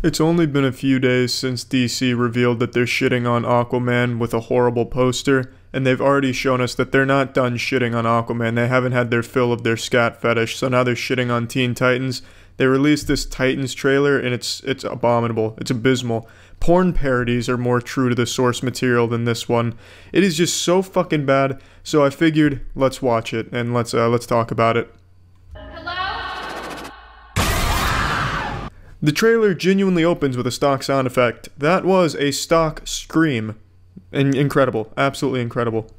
It's only been a few days since DC revealed that they're shitting on Aquaman with a horrible poster, and they've already shown us that they're not done shitting on Aquaman. They haven't had their fill of their scat fetish, so now they're shitting on Teen Titans. They released this Titans trailer, and it's abominable. It's abysmal. Porn parodies are more true to the source material than this one. It is just so fucking bad, so I figured, let's watch it, and let's talk about it. The trailer genuinely opens with a stock sound effect. That was a stock scream. Incredible. Absolutely incredible.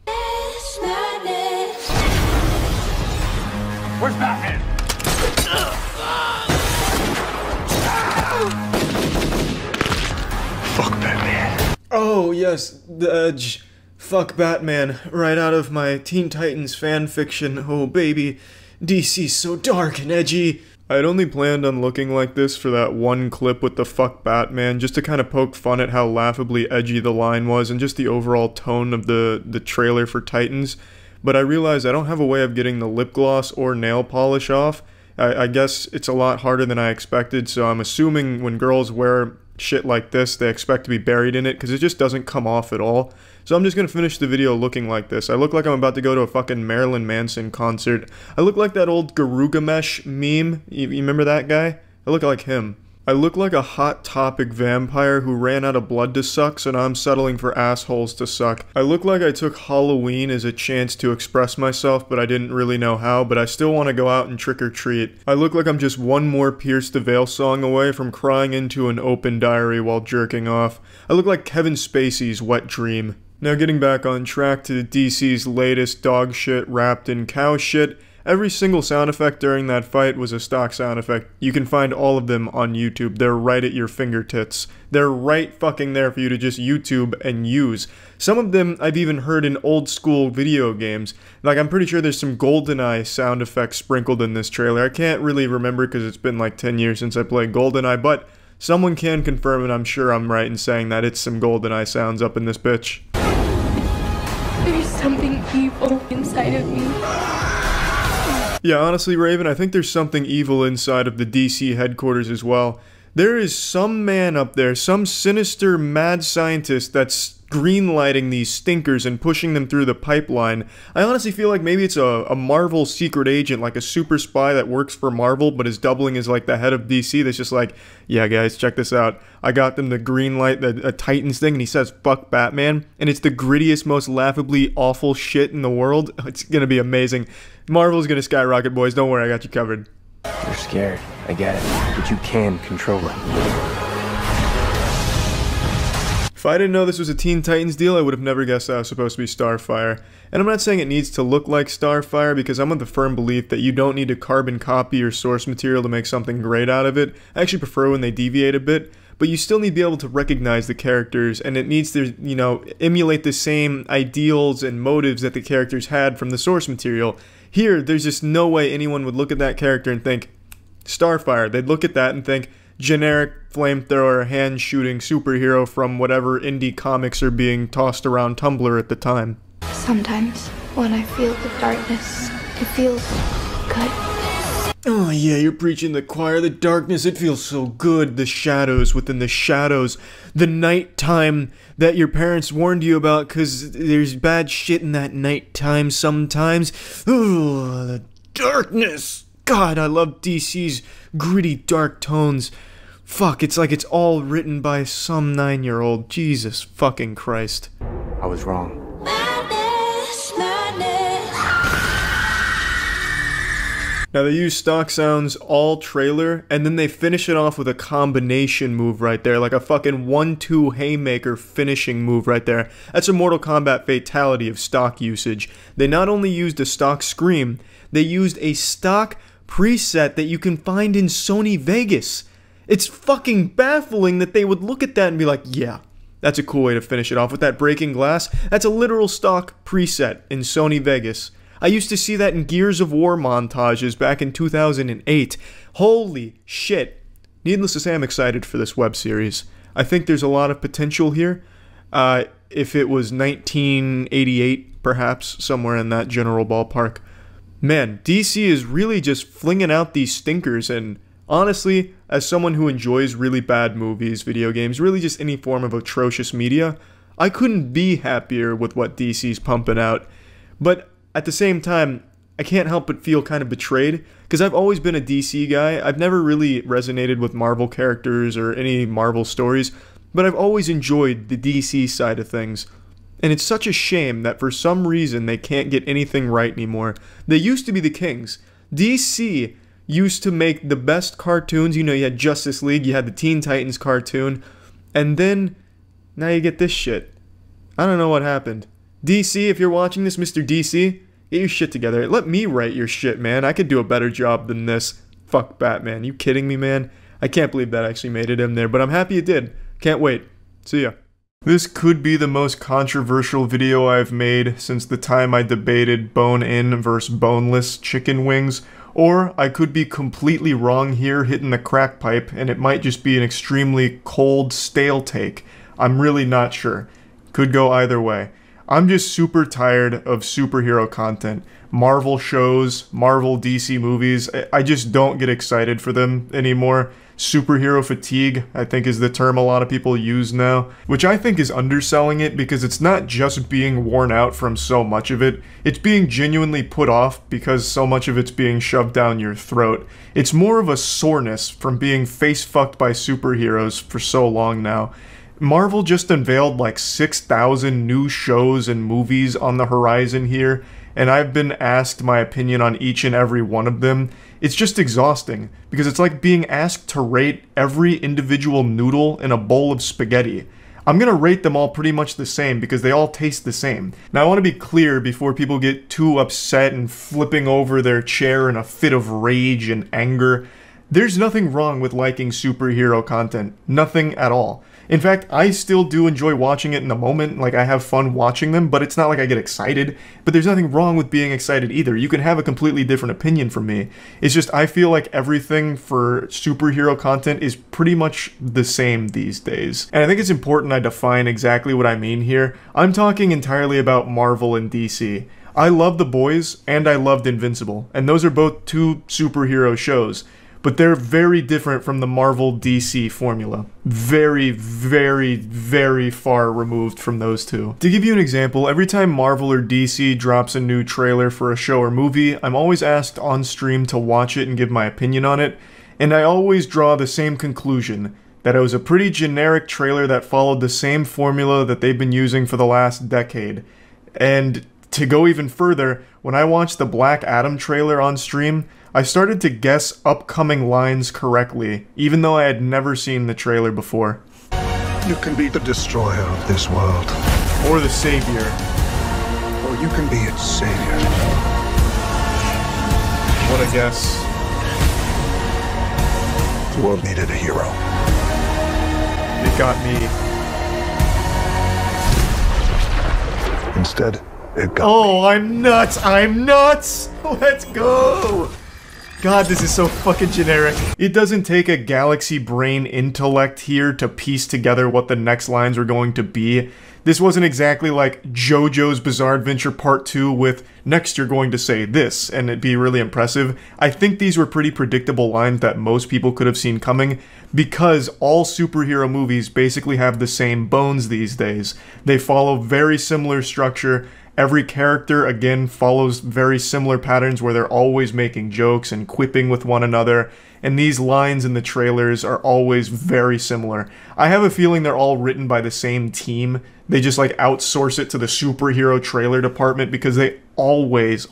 Where's Batman? Fuck Batman. Oh, yes. The Edge. Fuck Batman. Right out of my Teen Titans fanfiction. Oh, baby. DC's so dark and edgy. I'd only planned on looking like this for that one clip with the fuck Batman, just to kind of poke fun at how laughably edgy the line was and just the overall tone of the trailer for Titans. But I realized I don't have a way of getting the lip gloss or nail polish off. I guess it's a lot harder than I expected, so I'm assuming when girls wear shit like this, they expect to be buried in it, because it just doesn't come off at all. So I'm just gonna finish the video looking like this. I look like I'm about to go to a fucking Marilyn Manson concert. I look like that old Garugamesh meme. You remember that guy? I look like him. I look like a Hot Topic vampire who ran out of blood to suck, so now I'm settling for assholes to suck. I look like I took Halloween as a chance to express myself, but I didn't really know how, but I still want to go out and trick or treat. I look like I'm just one more Pierce the Veil song away from crying into an open diary while jerking off. I look like Kevin Spacey's wet dream. Now getting back on track to DC's latest dog shit wrapped in cow shit, every single sound effect during that fight was a stock sound effect. You can find all of them on YouTube. They're right at your fingertips. They're right fucking there for you to just YouTube and use. Some of them I've even heard in old school video games. Like, I'm pretty sure there's some GoldenEye sound effects sprinkled in this trailer. I can't really remember because it's been like 10 years since I played GoldenEye, but someone can confirm, and I'm sure I'm right in saying that it's some GoldenEye sounds up in this bitch. There's something evil inside of me. Yeah, honestly, Raven, I think there's something evil inside of the DC headquarters as well. There is some man up there, some sinister mad scientist that's greenlighting these stinkers and pushing them through the pipeline. I honestly feel like maybe it's a Marvel secret agent, like a super spy that works for Marvel but is doubling as like the head of DC that's just like, yeah guys, check this out. I got them to greenlight a Titans thing, and he says fuck Batman, and it's the grittiest, most laughably awful shit in the world. It's gonna be amazing. Marvel's gonna skyrocket, boys. Don't worry, I got you covered. You're scared, I get it, but you can control it. If I didn't know this was a Teen Titans deal, I would have never guessed that was supposed to be Starfire. And I'm not saying it needs to look like Starfire, because I'm of the firm belief that you don't need to carbon copy your source material to make something great out of it. I actually prefer when they deviate a bit, but you still need to be able to recognize the characters, and it needs to, you know, emulate the same ideals and motives that the characters had from the source material. Here, there's just no way anyone would look at that character and think, Starfire. They'd look at that and think, generic flamethrower hand-shooting superhero from whatever indie comics are being tossed around Tumblr at the time. Sometimes, when I feel the darkness, it feels good. Oh yeah, you're preaching the choir. The darkness, it feels so good. The shadows within the shadows. The nighttime that your parents warned you about because there's bad shit in that nighttime sometimes. Oh, the darkness. God, I love DC's gritty dark tones. Fuck, it's like it's all written by some 9-year-old. Jesus fucking Christ. I was wrong. Now they use stock sounds all trailer, and then they finish it off with a combination move right there, like a fucking 1-2 haymaker finishing move right there. That's a Mortal Kombat fatality of stock usage. They not only used a stock scream, they used a stock preset that you can find in Sony Vegas. It's fucking baffling that they would look at that and be like, yeah, that's a cool way to finish it off with that breaking glass. That's a literal stock preset in Sony Vegas. I used to see that in Gears of War montages back in 2008. Holy shit. Needless to say, I'm excited for this web series. I think there's a lot of potential here. If it was 1988, perhaps, somewhere in that general ballpark. Man, DC is really just flinging out these stinkers, and Honestly, as someone who enjoys really bad movies, video games, really just any form of atrocious media, I couldn't be happier with what DC's pumping out. But at the same time, I can't help but feel kind of betrayed, because I've always been a DC guy. I've never really resonated with Marvel characters or any Marvel stories, but I've always enjoyed the DC side of things. And it's such a shame that for some reason they can't get anything right anymore. They used to be the kings. DC used to make the best cartoons. You know, you had Justice League, you had the Teen Titans cartoon, and then now you get this shit. I don't know what happened. DC, if you're watching this, Mr. DC, get your shit together. Let me write your shit, man. I could do a better job than this. Fuck Batman. You kidding me, man? I can't believe that actually made it in there, but I'm happy it did. Can't wait. See ya. This could be the most controversial video I've made since the time I debated bone-in versus boneless chicken wings. Or I could be completely wrong here, hitting the crack pipe, and it might just be an extremely cold, stale take. I'm really not sure. Could go either way. I'm just super tired of superhero content. Marvel shows, Marvel DC movies, I just don't get excited for them anymore. Superhero fatigue, I think, is the term a lot of people use now, which I think is underselling it, because it's not just being worn out from so much of it, it's being genuinely put off because so much of it's being shoved down your throat. It's more of a soreness from being face-fucked by superheroes for so long now. Marvel just unveiled like 6,000 new shows and movies on the horizon here, and I've been asked my opinion on each and every one of them. It's just exhausting, because it's like being asked to rate every individual noodle in a bowl of spaghetti. I'm gonna rate them all pretty much the same, because they all taste the same. Now I want to be clear before people get too upset and flipping over their chair in a fit of rage and anger. There's nothing wrong with liking superhero content. Nothing at all. In fact, I still do enjoy watching it in the moment, like I have fun watching them, but it's not like I get excited. But there's nothing wrong with being excited either. You can have a completely different opinion from me. It's just I feel like everything for superhero content is pretty much the same these days. And I think it's important I define exactly what I mean here. I'm talking entirely about Marvel and DC. I love The Boys, and I loved Invincible, and those are both two superhero shows. But they're very different from the Marvel DC formula. Very, very, very far removed from those two. To give you an example, every time Marvel or DC drops a new trailer for a show or movie, I'm always asked on stream to watch it and give my opinion on it, and I always draw the same conclusion, that it was a pretty generic trailer that followed the same formula that they've been using for the last decade. And to go even further, when I watched the Black Adam trailer on stream, I started to guess upcoming lines correctly, even though I had never seen the trailer before. You can be the destroyer of this world. Or the savior. Or you can be its savior. What a guess. The world needed a hero. It got me. Instead, it got Oh, me. I'm nuts! I'm nuts! Let's go! God, this is so fucking generic. It doesn't take a galaxy brain intellect here to piece together what the next lines were going to be. This wasn't exactly like JoJo's Bizarre Adventure Part 2 with, next you're going to say this, and it'd be really impressive. I think these were pretty predictable lines that most people could have seen coming, because all superhero movies basically have the same bones these days. They follow very similar structure. Every character, again, follows very similar patterns where they're always making jokes and quipping with one another, and these lines in the trailers are always very similar. I have a feeling they're all written by the same team. They just like outsource it to the superhero trailer department, because they always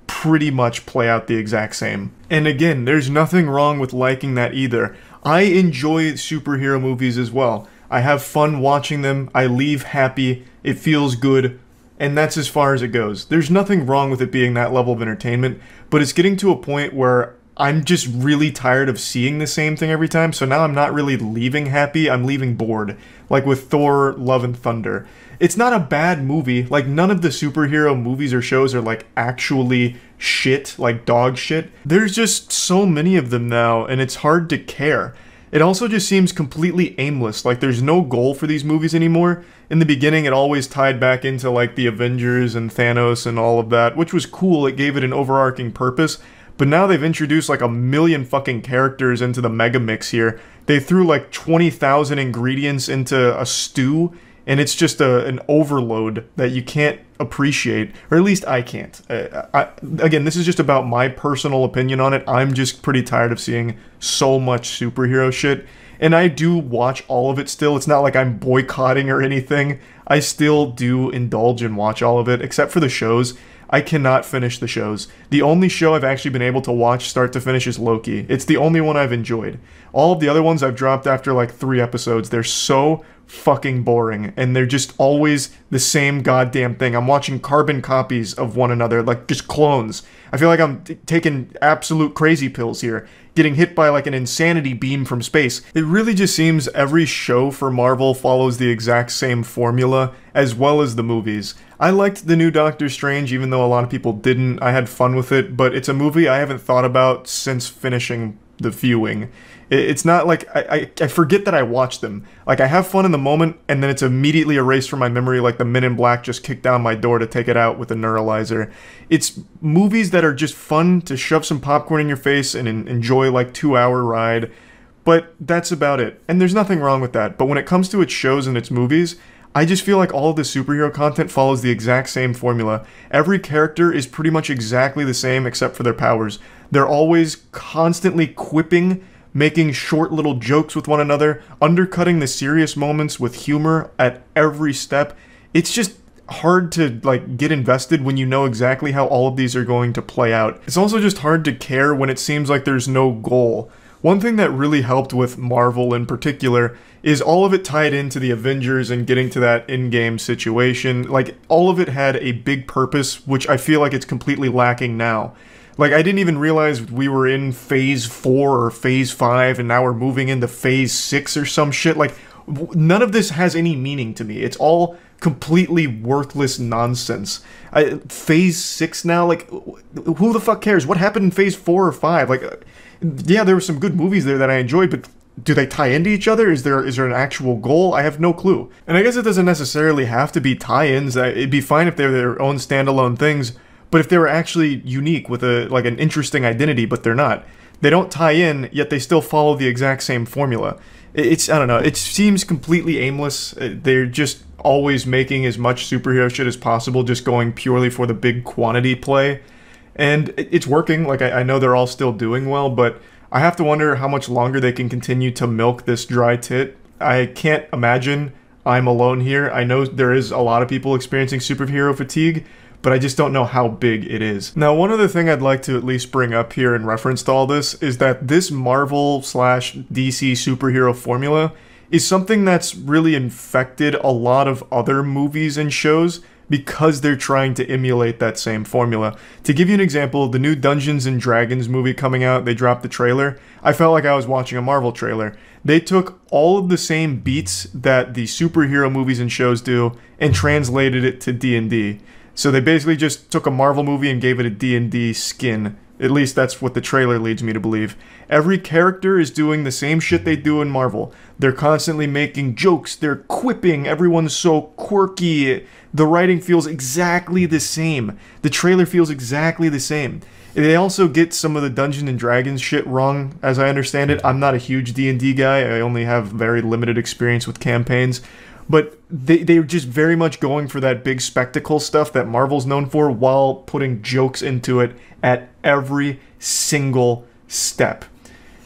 pretty much play out the exact same. And again, there's nothing wrong with liking that either. I enjoy superhero movies as well. I have fun watching them, I leave happy, it feels good, and that's as far as it goes. There's nothing wrong with it being that level of entertainment, but it's getting to a point where I'm just really tired of seeing the same thing every time, so now I'm not really leaving happy, I'm leaving bored. Like with Thor, Love and Thunder. It's not a bad movie, like none of the superhero movies or shows are like actually shit, like dog shit. There's just so many of them now, and it's hard to care. It also just seems completely aimless, like there's no goal for these movies anymore. In the beginning, it always tied back into like the Avengers and Thanos and all of that, which was cool, it gave it an overarching purpose, But now they've introduced like a million fucking characters into the mega mix here. They threw like 20,000 ingredients into a stew, and it's just an overload that you can't appreciate, or at least I can't. Again, this is just about my personal opinion on it. I'm just pretty tired of seeing so much superhero shit, and I do watch all of it still. It's not like I'm boycotting or anything. I still do indulge and watch all of it, except for the shows. I cannot finish the shows. The only show I've actually been able to watch start to finish is Loki. It's the only one I've enjoyed. All of the other ones I've dropped after like 3 episodes. They're so fucking boring, and they're just always the same goddamn thing. I'm watching carbon copies of one another, like just clones. I feel like I'm taking absolute crazy pills here, getting hit by like an insanity beam from space. It really just seems every show for Marvel follows the exact same formula, as well as the movies. I liked the new Doctor Strange, even though a lot of people didn't. I had fun with it, but it's a movie I haven't thought about since finishing the viewing. It's not like I forget that I watched them. Like, I have fun in the moment, and then it's immediately erased from my memory like the Men in Black just kicked down my door to take it out with a neuralizer. It's movies that are just fun to shove some popcorn in your face and enjoy like 2-hour ride, but that's about it. And there's nothing wrong with that. But when it comes to its shows and its movies, I just feel like all of the superhero content follows the exact same formula. Every character is pretty much exactly the same except for their powers. They're always constantly quipping, making short little jokes with one another, undercutting the serious moments with humor at every step. It's just hard to like get invested when you know exactly how all of these are going to play out. It's also just hard to care when it seems like there's no goal. One thing that really helped with Marvel in particular is all of it tied into the Avengers and getting to that in-game situation. Like, all of it had a big purpose, which I feel like it's completely lacking now. Like, I didn't even realize we were in Phase 4 or Phase 5, and now we're moving into Phase 6 or some shit. Like, none of this has any meaning to me. It's all completely worthless nonsense. Phase 6 now? Like, who the fuck cares? What happened in Phase 4 or 5? Like, yeah, there were some good movies there that I enjoyed, but do they tie into each other? Is there an actual goal? I have no clue. And I guess it doesn't necessarily have to be tie-ins. It'd be fine if they're their own standalone things, but if they were actually unique with an interesting identity, but they're not. They don't tie in, yet they still follow the exact same formula. I don't know, it seems completely aimless. They're just always making as much superhero shit as possible, just going purely for the big quantity play. And it's working. Like, I know they're all still doing well, but I have to wonder how much longer they can continue to milk this dry tit. I can't imagine I'm alone here. I know there is a lot of people experiencing superhero fatigue, but I just don't know how big it is. Now, one other thing I'd like to at least bring up here in reference to all this is that this Marvel/DC superhero formula is something that's really infected a lot of other movies and shows because they're trying to emulate that same formula. To give you an example, the new Dungeons & Dragons movie coming out, they dropped the trailer. I felt like I was watching a Marvel trailer. They took all of the same beats that the superhero movies and shows do and translated it to D&D. So they basically just took a Marvel movie and gave it a D&D skin. At least that's what the trailer leads me to believe. Every character is doing the same shit they do in Marvel. They're constantly making jokes, they're quipping, everyone's so quirky. The writing feels exactly the same. The trailer feels exactly the same. They also get some of the Dungeons & Dragons shit wrong, as I understand it. I'm not a huge D&D guy, I only have very limited experience with campaigns. But they're just very much going for that big spectacle stuff that Marvel's known for while putting jokes into it at every single step.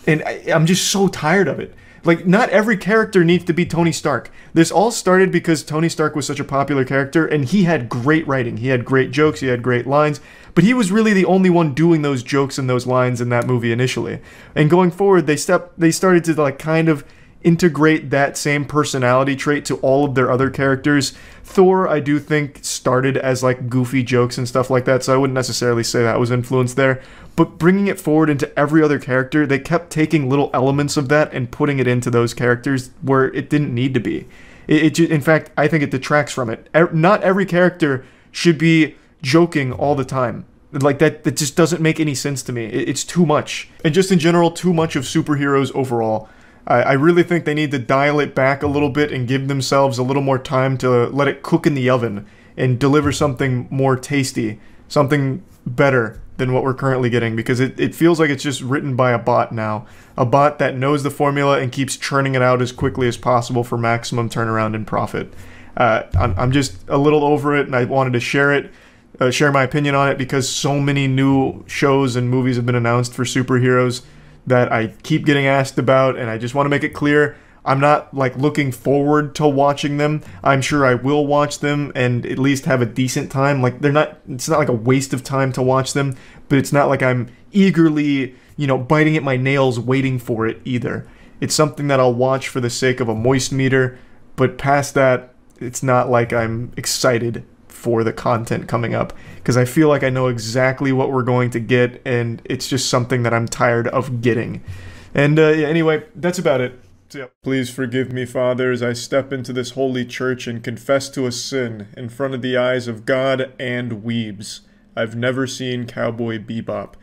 And I'm just so tired of it. Like, not every character needs to be Tony Stark. This all started because Tony Stark was such a popular character, and he had great writing. He had great jokes, he had great lines, but he was really the only one doing those jokes and those lines in that movie initially. And going forward, they started to, like, kind of integrate that same personality trait to all of their other characters. Thor, I do think, started as like goofy jokes and stuff like that, so I wouldn't necessarily say that was influenced there. But bringing it forward into every other character, they kept taking little elements of that and putting it into those characters where it didn't need to be. In fact, I think it detracts from it. Not every character should be joking all the time. Like, that just doesn't make any sense to me. It's too much. And just in general, too much of superheroes overall. I really think they need to dial it back a little bit and give themselves a little more time to let it cook in the oven and deliver something more tasty, something better than what we're currently getting, because it feels like it's just written by a bot now. A bot that knows the formula and keeps churning it out as quickly as possible for maximum turnaround and profit. I'm just a little over it, and I wanted to share my opinion on it, because so many new shows and movies have been announced for superheroes that I keep getting asked about, and I just want to make it clear I'm not like looking forward to watching them. I'm sure I will watch them and at least have a decent time. Like it's not like a waste of time to watch them, but it's not like I'm eagerly, biting at my nails waiting for it either. It's something that I'll watch for the sake of a moist meter, but past that, it's not like I'm excited for the content coming up, because I feel like I know exactly what we're going to get, and it's just something that I'm tired of getting. And anyway, that's about it. So, yeah. Please forgive me, Father, as I step into this holy church and confess to a sin in front of the eyes of God and weebs. I've never seen Cowboy Bebop.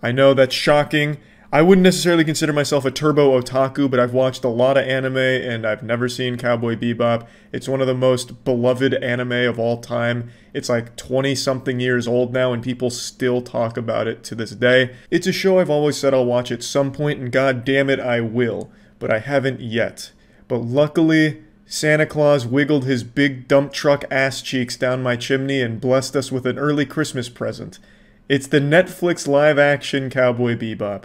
I know that's shocking. I wouldn't necessarily consider myself a turbo otaku, but I've watched a lot of anime, and I've never seen Cowboy Bebop. It's one of the most beloved anime of all time. It's like 20-something years old now, and people still talk about it to this day. It's a show I've always said I'll watch at some point, and god damn it, I will. But I haven't yet. But luckily, Santa Claus wiggled his big dump truck ass cheeks down my chimney and blessed us with an early Christmas present. It's the Netflix live-action Cowboy Bebop.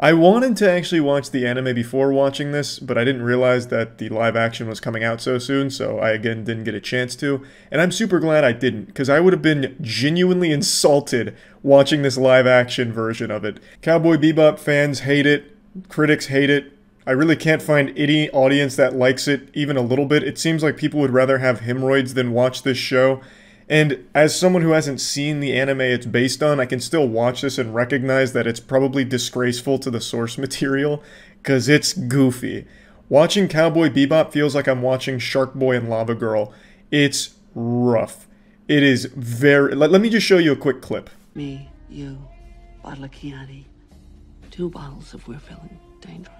I wanted to actually watch the anime before watching this, but I didn't realize that the live-action was coming out so soon, so I again didn't get a chance to. And I'm super glad I didn't, because I would have been genuinely insulted watching this live-action version of it. Cowboy Bebop fans hate it, critics hate it. I really can't find any audience that likes it even a little bit. It seems like people would rather have hemorrhoids than watch this show. And as someone who hasn't seen the anime it's based on, I can still watch this and recognize that it's probably disgraceful to the source material, because it's goofy. Watching Cowboy Bebop feels like I'm watching Shark Boy and Lava Girl. It's rough. It is very... Let me just show you a quick clip. Me, you, bottle of Chianti, 2 bottles if we're feeling dangerous.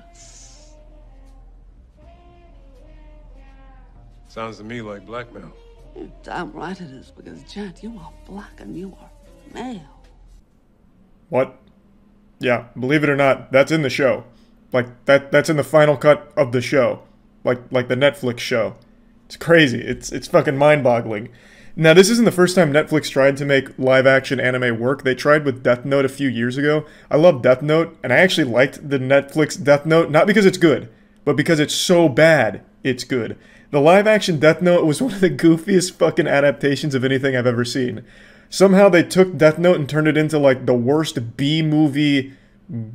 Sounds to me like blackmail. You're damn right it is, because, Jet, you are black and you are male. What? Yeah, believe it or not, that's in the show. Like, that's in the final cut of the show. Like the Netflix show. It's crazy. It's fucking mind-boggling. Now, this isn't the first time Netflix tried to make live-action anime work. They tried with Death Note a few years ago. I love Death Note, and I actually liked the Netflix Death Note, not because it's good, but because it's so bad, it's good. The live-action Death Note was one of the goofiest fucking adaptations of anything I've ever seen. Somehow they took Death Note and turned it into, like, the worst B-movie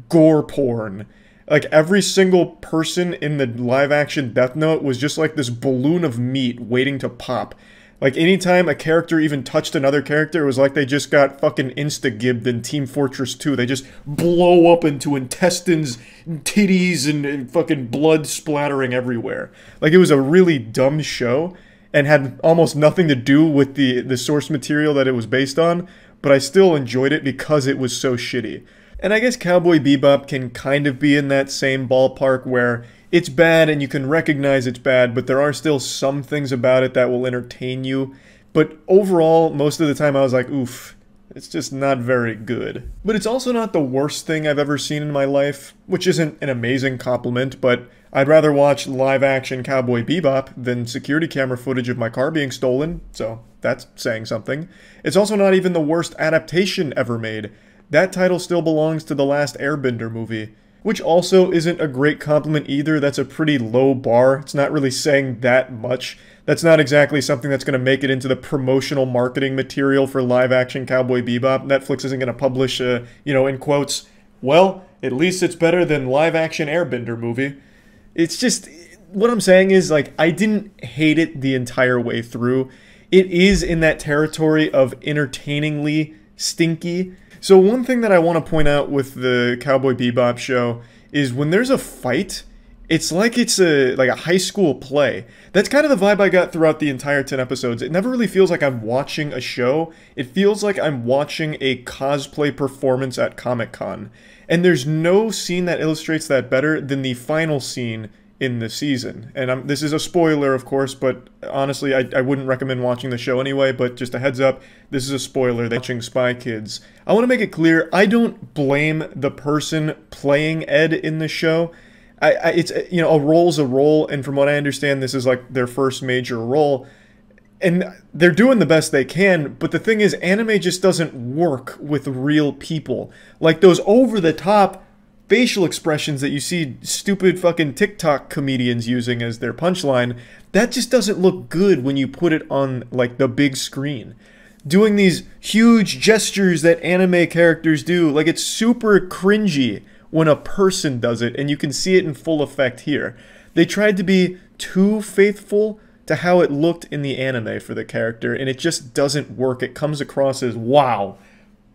gore porn. Like, every single person in the live-action Death Note was just like this balloon of meat waiting to pop. Like, anytime a character even touched another character, it was like they just got fucking insta-gibbed in Team Fortress 2. They just blow up into intestines, titties, and fucking blood splattering everywhere. Like, it was a really dumb show, and had almost nothing to do with the source material that it was based on, but I still enjoyed it because it was so shitty. And I guess Cowboy Bebop can kind of be in that same ballpark where it's bad and you can recognize it's bad, but there are still some things about it that will entertain you. But overall, most of the time I was like, oof, it's just not very good. But it's also not the worst thing I've ever seen in my life, which isn't an amazing compliment, but I'd rather watch live-action Cowboy Bebop than security camera footage of my car being stolen, so that's saying something. It's also not even the worst adaptation ever made. That title still belongs to the last Airbender movie, which also isn't a great compliment either. That's a pretty low bar. It's not really saying that much. That's not exactly something that's going to make it into the promotional marketing material for live-action Cowboy Bebop. Netflix isn't going to publish, in quotes, well, at least it's better than live-action Airbender movie. It's just, what I'm saying is, like, I didn't hate it the entire way through. It is in that territory of entertainingly stinky. So one thing that I want to point out with the Cowboy Bebop show is when there's a fight, it's like it's a high school play. That's kind of the vibe I got throughout the entire 10 episodes. It never really feels like I'm watching a show. It feels like I'm watching a cosplay performance at Comic-Con. And there's no scene that illustrates that better than the final scene in the season. And this is a spoiler, of course, but honestly, I wouldn't recommend watching the show anyway, but just a heads up, this is a spoiler. They're watching Spy Kids. I want to make it clear, I don't blame the person playing Ed in the show. It's, you know, a role's a role, and from what I understand, this is like their first major role. And they're doing the best they can, but the thing is, anime just doesn't work with real people. Like those over-the-top facial expressions that you see stupid fucking TikTok comedians using as their punchline, that just doesn't look good when you put it on, like, the big screen. Doing these huge gestures that anime characters do, like, it's super cringy when a person does it, and you can see it in full effect here. They tried to be too faithful to how it looked in the anime for the character, and it just doesn't work. It comes across as, wow,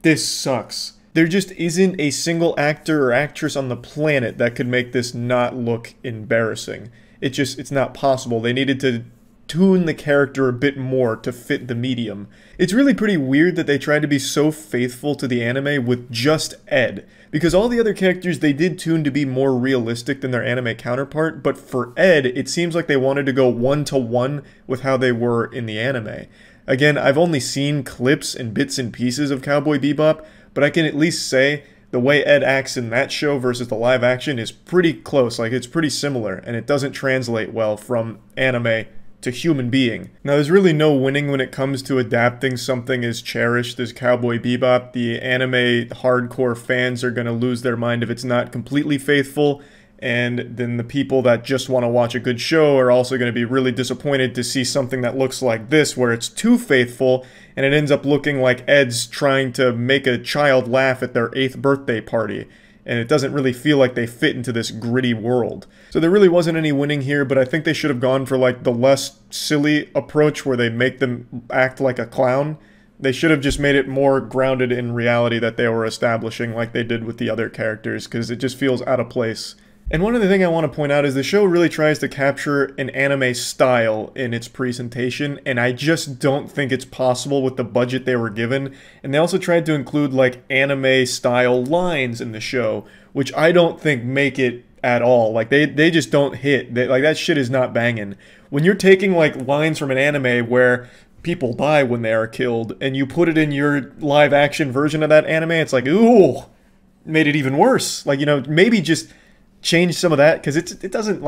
this sucks. There just isn't a single actor or actress on the planet that could make this not look embarrassing. It's not possible. They needed to tune the character a bit more to fit the medium. It's really pretty weird that they tried to be so faithful to the anime with just Ed, because all the other characters they did tune to be more realistic than their anime counterpart, but for Ed, it seems like they wanted to go one-to-one with how they were in the anime. Again, I've only seen clips and bits and pieces of Cowboy Bebop, but I can at least say the way Ed acts in that show versus the live action is pretty close, like it's pretty similar, and it doesn't translate well from anime to human being. Now, there's really no winning when it comes to adapting something as cherished as Cowboy Bebop. The anime hardcore fans are going to lose their mind if it's not completely faithful, and then the people that just want to watch a good show are also going to be really disappointed to see something that looks like this, where it's too faithful, and it ends up looking like Ed's trying to make a child laugh at their 8th birthday party. And it doesn't really feel like they fit into this gritty world. So there really wasn't any winning here, but I think they should have gone for like the less silly approach where they make them act like a clown. They should have just made it more grounded in reality that they were establishing like they did with the other characters, because it just feels out of place. And one other thing I want to point out is the show really tries to capture an anime style in its presentation, and I just don't think it's possible with the budget they were given. And they also tried to include like anime style lines in the show, which I don't think make it at all. Like they just don't hit. Like that shit is not banging. When you're taking like lines from an anime where people die when they are killed, and you put it in your live action version of that anime, it's like, ooh, made it even worse. Like, you know, maybe just change some of that, because it doesn't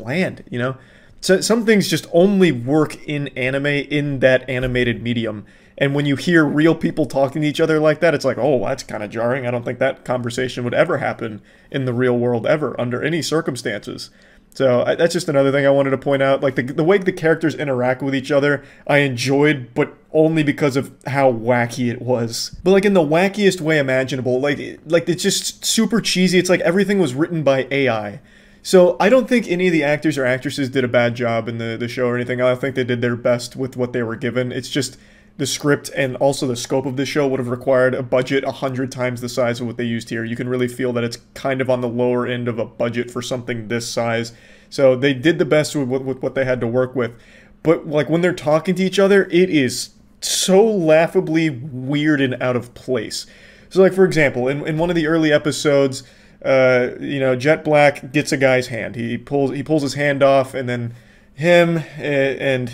land, you know. So some things just only work in anime in that animated medium, and when you hear real people talking to each other like that, it's like, oh, that's kind of jarring. I don't think that conversation would ever happen in the real world ever under any circumstances. So that's just another thing I wanted to point out. Like the way the characters interact with each other, I enjoyed, but only because of how wacky it was. But like in the wackiest way imaginable. Like it's just super cheesy. It's like everything was written by AI. So I don't think any of the actors or actresses did a bad job in the show or anything. I don't think they did their best with what they were given. It's just the script and also the scope of the show would have required a budget 100 times the size of what they used here. You can really feel that it's kind of on the lower end of a budget for something this size. So they did the best with what they had to work with. But like when they're talking to each other, it is so laughably weird and out of place. So like for example, in one of the early episodes, you know, Jet Black gets a guy's hand. He pulls his hand off, and then him and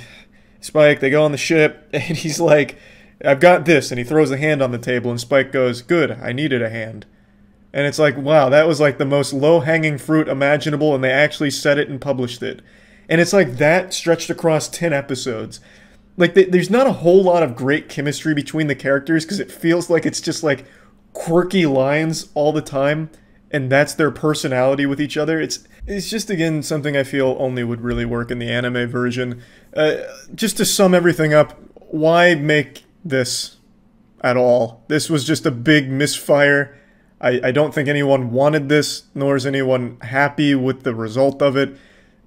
Spike, they go on the ship, and he's like, I've got this, and he throws the hand on the table, and Spike goes, good, I needed a hand. And it's like, wow, that was like the most low-hanging fruit imaginable, and they actually said it and published it. And it's like that stretched across 10 episodes. Like, there's not a whole lot of great chemistry between the characters, because it feels like it's just like quirky lines all the time, and that's their personality with each other. It's just, again, something I feel only would really work in the anime version. Just to sum everything up, why make this at all? This was just a big misfire. I don't think anyone wanted this, nor is anyone happy with the result of it.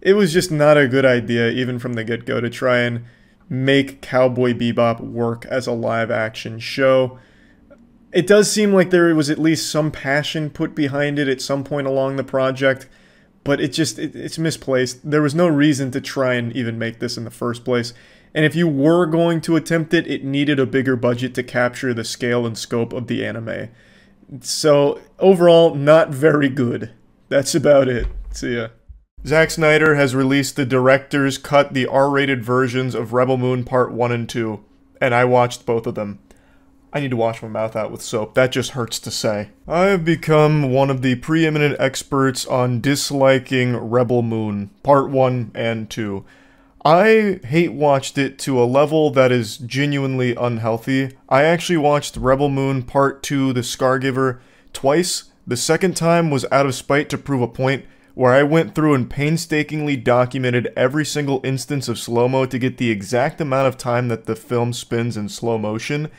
It was just not a good idea, even from the get-go, to try and make Cowboy Bebop work as a live-action show. It does seem like there was at least some passion put behind it at some point along the project, but it's misplaced. There was no reason to try and even make this in the first place. And if you were going to attempt it, it needed a bigger budget to capture the scale and scope of the anime. So, overall, not very good. That's about it. See ya. Zack Snyder has released the director's cut, the R-rated versions of Rebel Moon Part 1 and 2, and I watched both of them. I need to wash my mouth out with soap. That just hurts to say. I have become one of the preeminent experts on disliking Rebel Moon Part 1 and 2. I hate-watched it to a level that is genuinely unhealthy. I actually watched Rebel Moon Part 2, The Scargiver, twice. The second time was out of spite to prove a point, where I went through and painstakingly documented every single instance of slow-mo to get the exact amount of time that the film spins in slow motion,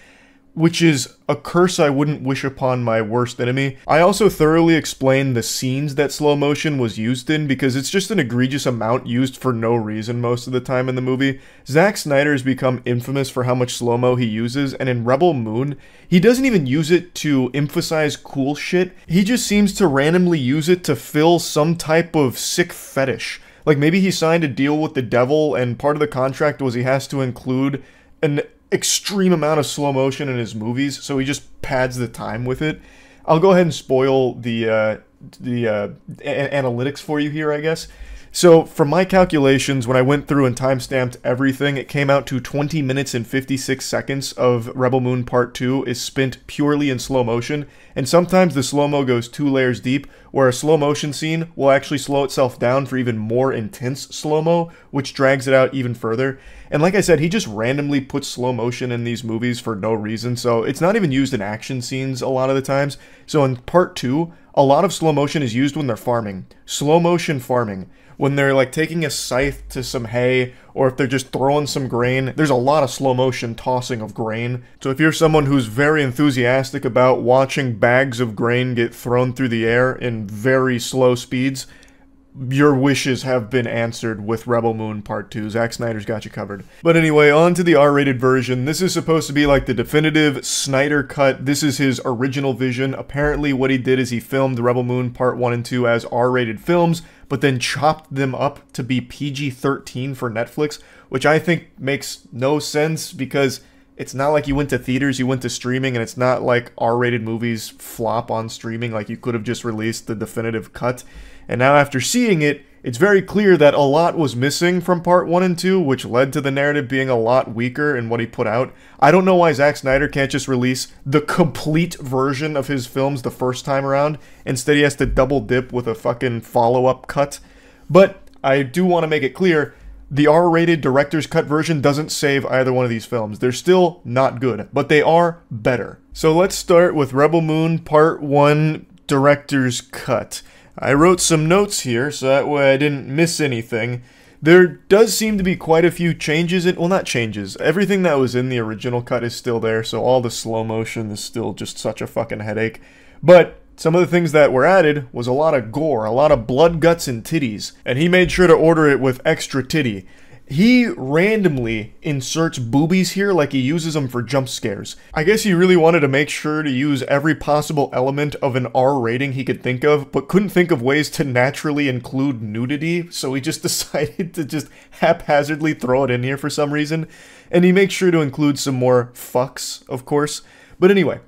which is a curse I wouldn't wish upon my worst enemy. I also thoroughly explained the scenes that slow motion was used in, because it's just an egregious amount used for no reason most of the time in the movie. Zack Snyder has become infamous for how much slow-mo he uses, and in Rebel Moon, he doesn't even use it to emphasize cool shit. He just seems to randomly use it to fill some type of sick fetish. Like maybe he signed a deal with the devil, and part of the contract was he has to include an extreme amount of slow motion in his movies, so he just pads the time with it. I'll go ahead and spoil the analytics for you here, I guess. So, from my calculations, when I went through and timestamped everything, it came out to 20 minutes and 56 seconds of Rebel Moon Part 2 is spent purely in slow motion, and sometimes the slow-mo goes 2 layers deep, where a slow motion scene will actually slow itself down for even more intense slow-mo, which drags it out even further. And like I said, he just randomly puts slow motion in these movies for no reason, so it's not even used in action scenes a lot of the times. So in Part 2, a lot of slow motion is used when they're farming. Slow motion farming. When they're like taking a scythe to some hay, or if they're just throwing some grain, there's a lot of slow motion tossing of grain. So if you're someone who's very enthusiastic about watching bags of grain get thrown through the air in very slow speeds, your wishes have been answered with Rebel Moon Part 2. Zack Snyder's got you covered. But anyway, on to the R-rated version. This is supposed to be like the definitive Snyder cut. This is his original vision. Apparently what he did is he filmed Rebel Moon Part 1 and 2 as R-rated films, but then chopped them up to be PG-13 for Netflix, which I think makes no sense, because it's not like you went to theaters, you went to streaming, and it's not like R-rated movies flop on streaming. Like, you could have just released the definitive cut. And now after seeing it, it's very clear that a lot was missing from Part 1 and 2, which led to the narrative being a lot weaker in what he put out. I don't know why Zack Snyder can't just release the complete version of his films the first time around. Instead, he has to double dip with a fucking follow-up cut. But I do want to make it clear, the R-rated director's cut version doesn't save either one of these films. They're still not good, but they are better. So let's start with Rebel Moon Part 1 director's cut. I wrote some notes here, so that way I didn't miss anything. There does seem to be quite a few changes well, not changes. Everything that was in the original cut is still there, so all the slow motion is still just such a fucking headache. But some of the things that were added was a lot of gore, a lot of blood, guts, and titties. And he made sure to order it with extra titty. He randomly inserts boobies here like he uses them for jump scares. I guess he really wanted to make sure to use every possible element of an R rating he could think of, but couldn't think of ways to naturally include nudity, so he just decided to just haphazardly throw it in here for some reason. And he makes sure to include some more fucks, of course. But anyway,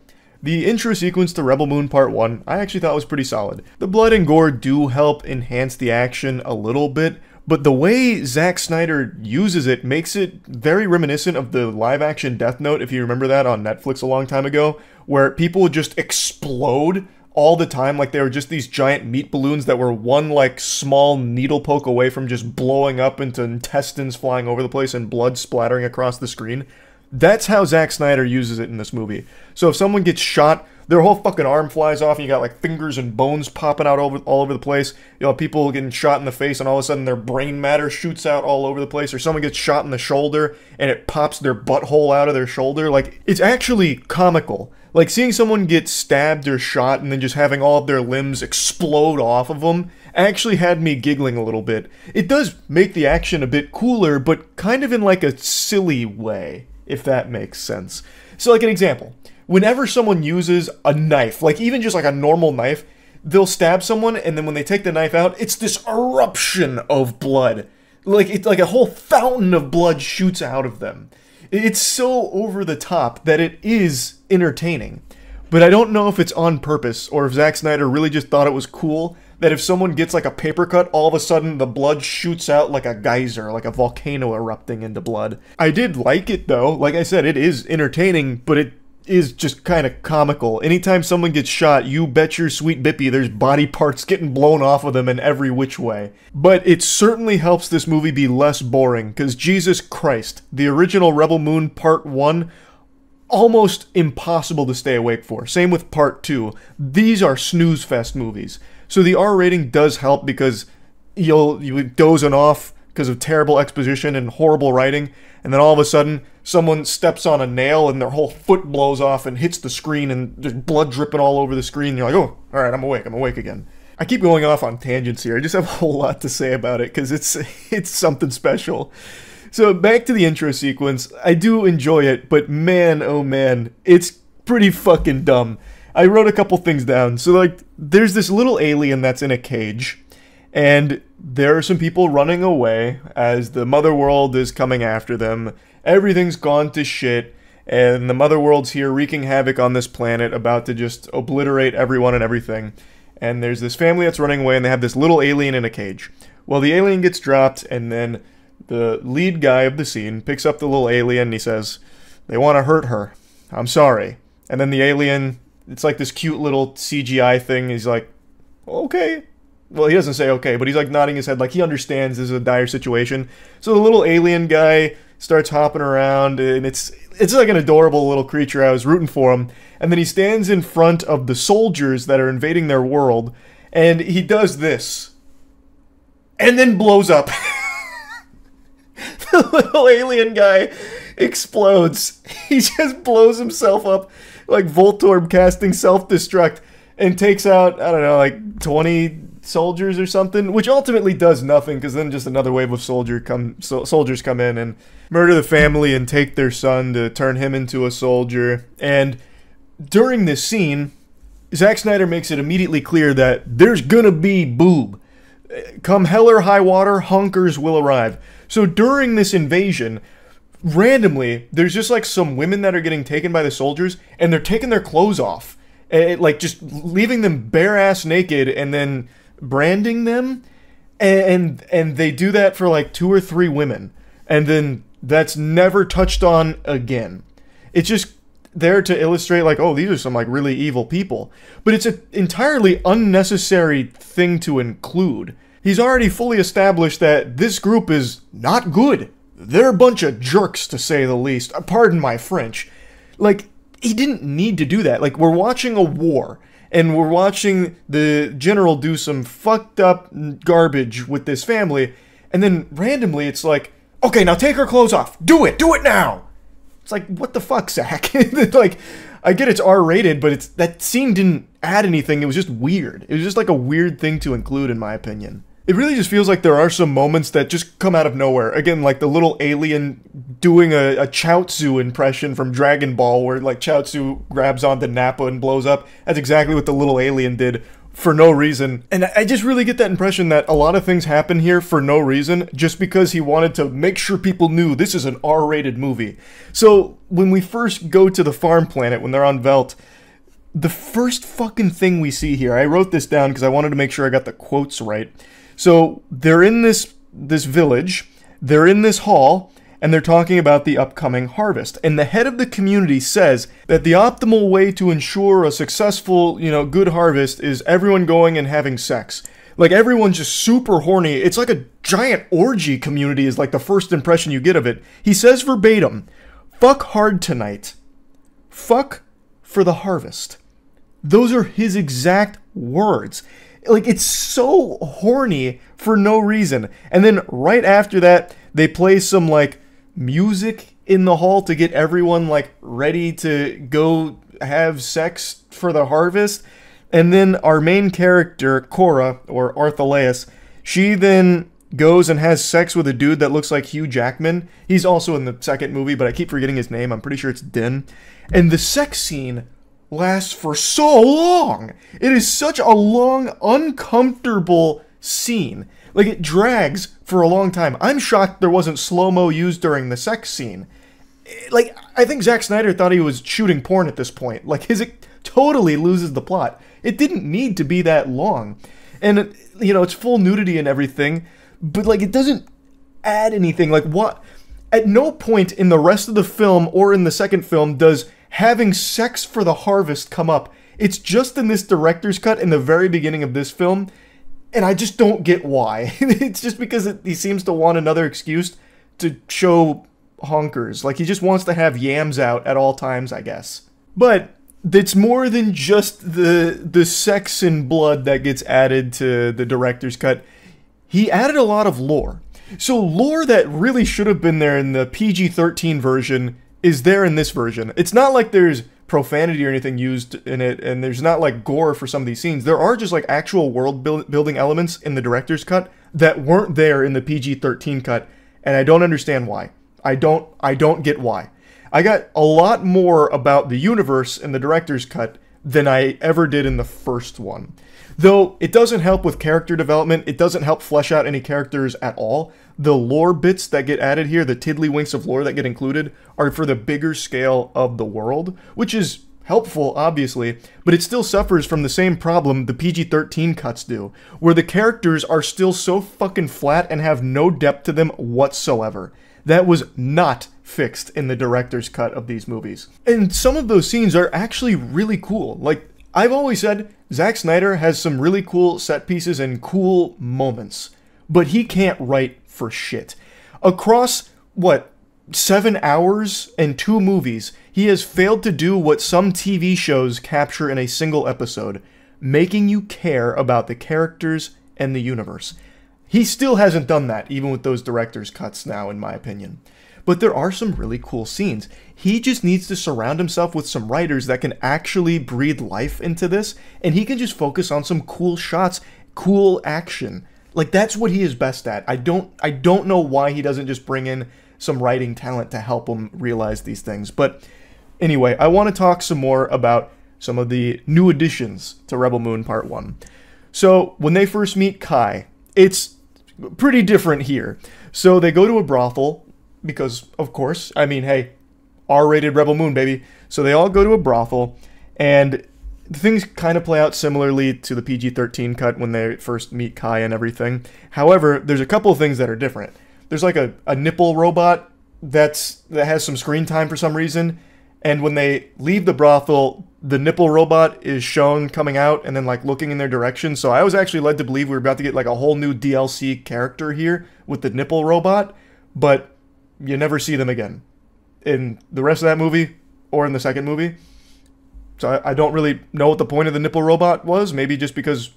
the intro sequence to Rebel Moon Part 1 I actually thought was pretty solid. The blood and gore do help enhance the action a little bit, but the way Zack Snyder uses it makes it very reminiscent of the live-action Death Note, if you remember that on Netflix a long time ago, where people would just explode all the time like they were just these giant meat balloons that were one, like, small needle poke away from just blowing up into intestines flying over the place and blood splattering across the screen. That's how Zack Snyder uses it in this movie. So if someone gets shot, their whole fucking arm flies off, and you got like fingers and bones popping out all over the place. You know, people getting shot in the face, and all of a sudden their brain matter shoots out all over the place. Or someone gets shot in the shoulder, and it pops their butthole out of their shoulder. Like, it's actually comical. Like, seeing someone get stabbed or shot, and then just having all of their limbs explode off of them actually had me giggling a little bit. It does make the action a bit cooler, but kind of in like a silly way, if that makes sense. So, like, an example. Whenever someone uses a knife, like even just like a normal knife, they'll stab someone, and then when they take the knife out, it's this eruption of blood. Like, it's like a whole fountain of blood shoots out of them. It's so over the top that it is entertaining. But I don't know if it's on purpose, or if Zack Snyder really just thought it was cool that if someone gets like a paper cut, all of a sudden the blood shoots out like a geyser, like a volcano erupting into blood. I did like it though. Like I said, it is entertaining, but it is just kind of comical. Anytime someone gets shot, you bet your sweet bippy there's body parts getting blown off of them in every which way. But it certainly helps this movie be less boring, because Jesus Christ, the original Rebel Moon Part 1, almost impossible to stay awake for. Same with Part 2. These are snooze fest movies. So the R rating does help because you'll be dozing off because of terrible exposition and horrible writing, and then all of a sudden someone steps on a nail and their whole foot blows off and hits the screen and there's blood dripping all over the screen, and you're like, oh, alright, I'm awake again. I keep going off on tangents here. I just have a whole lot to say about it because it's something special. So back to the intro sequence. I do enjoy it, but man, oh man, it's pretty fucking dumb. I wrote a couple things down. So like, there's this little alien that's in a cage, and there are some people running away as the mother world is coming after them. Everything's gone to shit, and the mother world's here wreaking havoc on this planet, about to just obliterate everyone and everything. And there's this family that's running away, and they have this little alien in a cage. Well, the alien gets dropped, and then the lead guy of the scene picks up the little alien, and he says, they want to hurt her. I'm sorry. And then the alien, it's like this cute little CGI thing. He's like, okay. Well, he doesn't say okay, but he's like nodding his head like he understands this is a dire situation. So the little alien guy starts hopping around, and it's like an adorable little creature. I was rooting for him. And then he stands in front of the soldiers that are invading their world, and he does this. And then blows up. The little alien guy explodes. He just blows himself up like Voltorb casting self-destruct and takes out, I don't know, like 20 soldiers or something, which ultimately does nothing because then just another wave of soldiers come in and murder the family and take their son to turn him into a soldier. And during this scene, Zack Snyder makes it immediately clear that there's gonna be boob. Come hell or high water, hunkers will arrive. So during this invasion, randomly, there's just like some women that are getting taken by the soldiers, and they're taking their clothes off. Like just leaving them bare ass naked and then branding them. And they do that for like 2 or 3 women. And then that's never touched on again. It's just there to illustrate like, oh, these are some like really evil people. But it's an entirely unnecessary thing to include. He's already fully established that this group is not good. They're a bunch of jerks, to say the least. Pardon my French. Like, he didn't need to do that. Like, we're watching a war, and we're watching the general do some fucked up garbage with this family, and then randomly it's like, okay, now take her clothes off. Do it now. It's like, what the fuck, Zach? Like, I get it's R-rated, but that scene didn't add anything. It was just weird. It was just like a weird thing to include, in my opinion. It really just feels like there are some moments that just come out of nowhere. Again, like the little alien doing a Chaozu impression from Dragon Ball, where like Chaozu grabs onto Nappa and blows up. That's exactly what the little alien did for no reason. And I just really get that impression that a lot of things happen here for no reason, just because he wanted to make sure people knew this is an R-rated movie. So when we first go to the farm planet, when they're on Velt, the first fucking thing we see here, I wrote this down because I wanted to make sure I got the quotes right. So they're in this village, they're in this hall, and they're talking about the upcoming harvest. And the head of the community says that the optimal way to ensure a successful, good harvest is everyone going and having sex. Like, everyone's just super horny. It's like a giant orgy community is like the first impression you get of it. He says verbatim, "Fuck hard tonight. Fuck for the harvest." Those are his exact words. Like, it's so horny for no reason. And then right after that, they play some, like, music in the hall to get everyone, like, ready to go have sex for the harvest. And then our main character, Cora, or Arthaleus, she then goes and has sex with a dude that looks like Hugh Jackman. He's also in the second movie, but I keep forgetting his name. I'm pretty sure it's Din. And the sex scene lasts for so long. It is such a long, uncomfortable scene. Like, it drags for a long time. I'm shocked there wasn't slow-mo used during the sex scene. Like, I think Zack Snyder thought he was shooting porn at this point. Like, it totally loses the plot. It didn't need to be that long. And, you know, it's full nudity and everything, but, like, it doesn't add anything. Like, what? At no point in the rest of the film or in the second film does having sex for the harvest come up. It's just in this director's cut in the very beginning of this film, and I just don't get why. It's just because he seems to want another excuse to show honkers. Like, he just wants to have yams out at all times, I guess. But it's more than just the sex and blood that gets added to the director's cut. He added a lot of lore. So lore that really should have been there in the PG-13 version is there in this version. It's not like there's profanity or anything used in it, and there's not like gore for some of these scenes. There are just like actual world building elements in the director's cut that weren't there in the PG-13 cut, and I don't understand why. I don't get why. I got a lot more about the universe in the director's cut than I ever did in the first one. Though it doesn't help with character development, it doesn't help flesh out any characters at all. The lore bits that get added here, the tiddlywinks of lore that get included, are for the bigger scale of the world, which is helpful, obviously, but it still suffers from the same problem the PG-13 cuts do, where the characters are still so fucking flat and have no depth to them whatsoever. That was not fixed in the director's cut of these movies. And some of those scenes are actually really cool. Like, I've always said, Zack Snyder has some really cool set pieces and cool moments, but he can't write for shit. Across, 7 hours and 2 movies, he has failed to do what some TV shows capture in a single episode, making you care about the characters and the universe. He still hasn't done that, even with those director's cuts now, in my opinion. But there are some really cool scenes. He just needs to surround himself with some writers that can actually breathe life into this, and he can just focus on some cool shots, cool action. Like, that's what he is best at. I don't know why he doesn't just bring in some writing talent to help him realize these things. But anyway, I want to talk some more about some of the new additions to Rebel Moon Part 1. So, when they first meet Kai, it's pretty different here. So, they go to a brothel, because, of course, I mean, hey, R-rated Rebel Moon, baby. So they all go to a brothel, and things kind of play out similarly to the PG-13 cut when they first meet Kai and everything. However, there's a couple of things that are different. There's like a nipple robot that has some screen time for some reason, and when they leave the brothel, the nipple robot is shown coming out and then like looking in their direction. So I was actually led to believe we were about to get like a whole new DLC character here with the nipple robot, but you never see them again in the rest of that movie or in the second movie. So I don't really know what the point of the nipple robot was. Maybe just because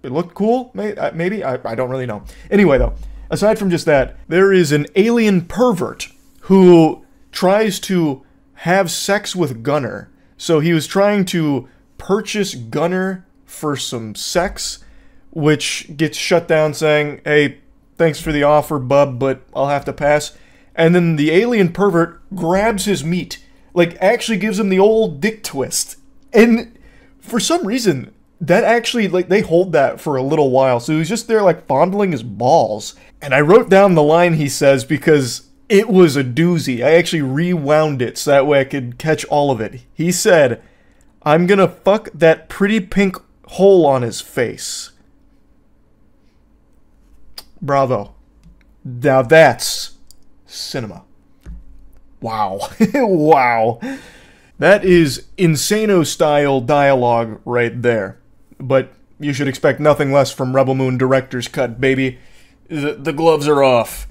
it looked cool? Maybe? I don't really know. Anyway, though, aside from just that, there is an alien pervert who tries to have sex with Gunner. So he was trying to purchase Gunner for some sex, which gets shut down saying, hey, thanks for the offer, bub, but I'll have to pass. And then the alien pervert grabs his meat, like actually gives him the old dick twist. And for some reason, that actually, like, they hold that for a little while. So he's just there, like, fondling his balls. And I wrote down the line he says because it was a doozy. I actually rewound it so that way I could catch all of it. He said, I'm gonna fuck that pretty pink hole on his face. Bravo. Now that's cinema. Wow. Wow. That is Insano-style dialogue right there. But you should expect nothing less from Rebel Moon director's cut, baby. The gloves are off.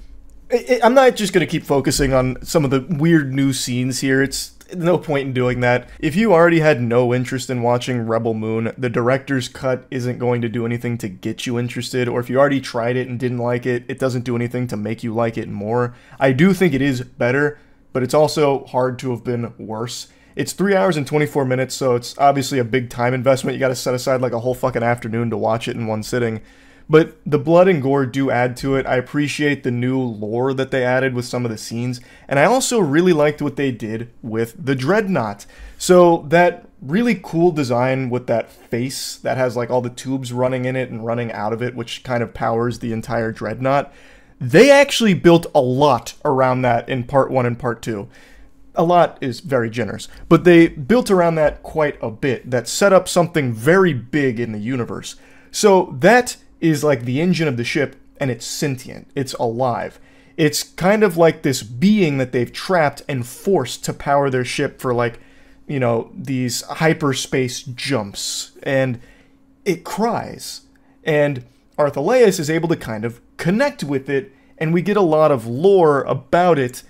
I'm not just going to keep focusing on some of the weird new scenes here. It's no point in doing that. If you already had no interest in watching Rebel Moon, the director's cut isn't going to do anything to get you interested, or if you already tried it and didn't like it, it doesn't do anything to make you like it more. I do think it is better, but it's also hard to have been worse. It's 3 hours and 24 minutes, so it's obviously a big time investment. You gotta set aside like a whole fucking afternoon to watch it in one sitting. But the blood and gore do add to it. I appreciate the new lore that they added with some of the scenes. And I also really liked what they did with the Dreadnought. So that really cool design with that face that has like all the tubes running in it and running out of it, which kind of powers the entire Dreadnought. They actually built a lot around that in Part 1 and Part 2. A lot is very generous, but they built around that quite a bit. That set up something very big in the universe. So that is like the engine of the ship, and it's sentient. It's alive. It's kind of like this being that they've trapped and forced to power their ship for, like, you know, these hyperspace jumps. And it cries. And Arthaleus is able to kind of connect with it, and we get a lot of lore about it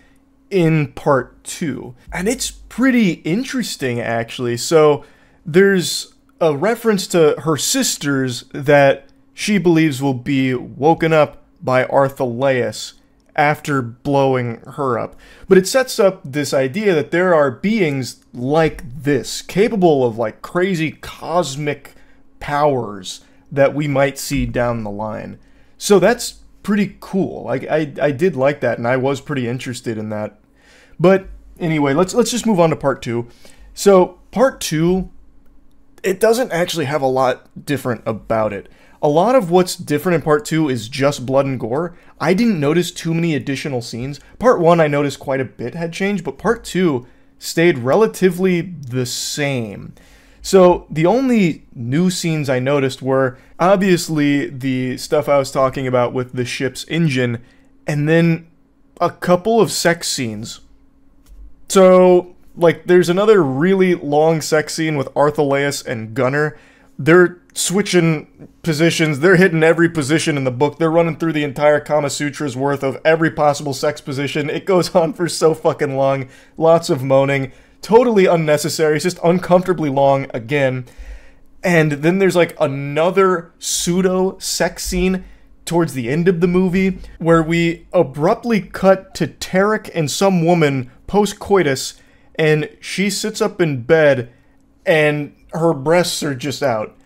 in part 2. And it's pretty interesting, actually. So there's a reference to her sisters that she believes will be woken up by Arthaleus after blowing her up. But it sets up this idea that there are beings like this, capable of like crazy cosmic powers that we might see down the line. So that's pretty cool. I did like that, and I was pretty interested in that. But anyway, let's just move on to part 2. So part 2, it doesn't actually have a lot different about it. A lot of what's different in part 2 is just blood and gore. I didn't notice too many additional scenes. Part 1 I noticed quite a bit had changed, but part 2 stayed relatively the same. So the only new scenes I noticed were obviously the stuff I was talking about with the ship's engine, and then a couple of sex scenes. So, like, there's another really long sex scene with Arthaleus and Gunner. They're switching positions. They're hitting every position in the book. They're running through the entire Kama Sutra's worth of every possible sex position. It goes on for so fucking long. Lots of moaning. Totally unnecessary. It's just uncomfortably long again. And then there's like another pseudo sex scene towards the end of the movie where we abruptly cut to Tarek and some woman post-coitus, and she sits up in bed and her breasts are just out.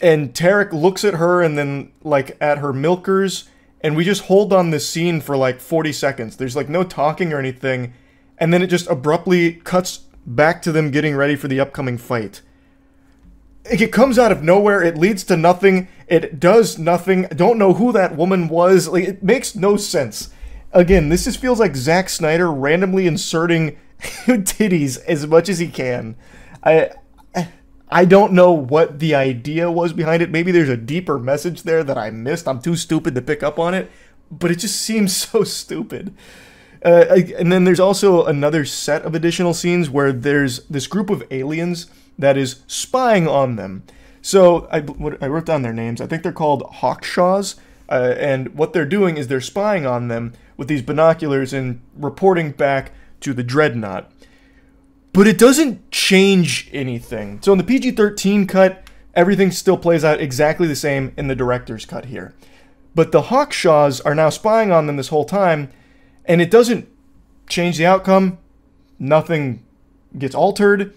And Tarek looks at her and then like at her milkers, and we just hold on this scene for like 40 seconds. There's like no talking or anything, and then it just abruptly cuts back to them getting ready for the upcoming fight. It comes out of nowhere. It leads to nothing. It does nothing. I don't know who that woman was. Like, it makes no sense. Again, this just feels like Zack Snyder randomly inserting titties as much as he can. I don't know what the idea was behind it. Maybe there's a deeper message there that I missed. I'm too stupid to pick up on it. But it just seems so stupid. And then there's also another set of additional scenes where there's this group of aliens that is spying on them. So I wrote down their names. I think they're called Hawkshaws. And what they're doing is they're spying on them with these binoculars and reporting back to the Dreadnought. But it doesn't change anything. So in the PG-13 cut, everything still plays out exactly the same in the director's cut here. But the Hawkshaws are now spying on them this whole time, and it doesn't change the outcome. Nothing gets altered.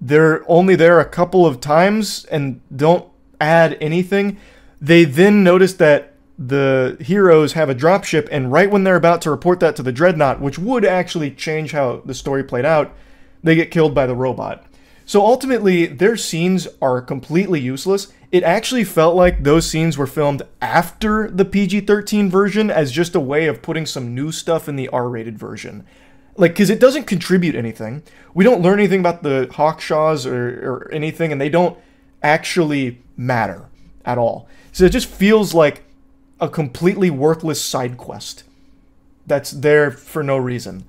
They're only there a couple of times and don't add anything. They then notice that the heroes have a dropship, and right when they're about to report that to the Dreadnought, which would actually change how the story played out, they get killed by the robot. So ultimately, their scenes are completely useless. It actually felt like those scenes were filmed after the PG-13 version as just a way of putting some new stuff in the R-rated version. Like, because it doesn't contribute anything. We don't learn anything about the Hawkshaws or anything, and they don't actually matter at all. So it just feels like a completely worthless side quest that's there for no reason.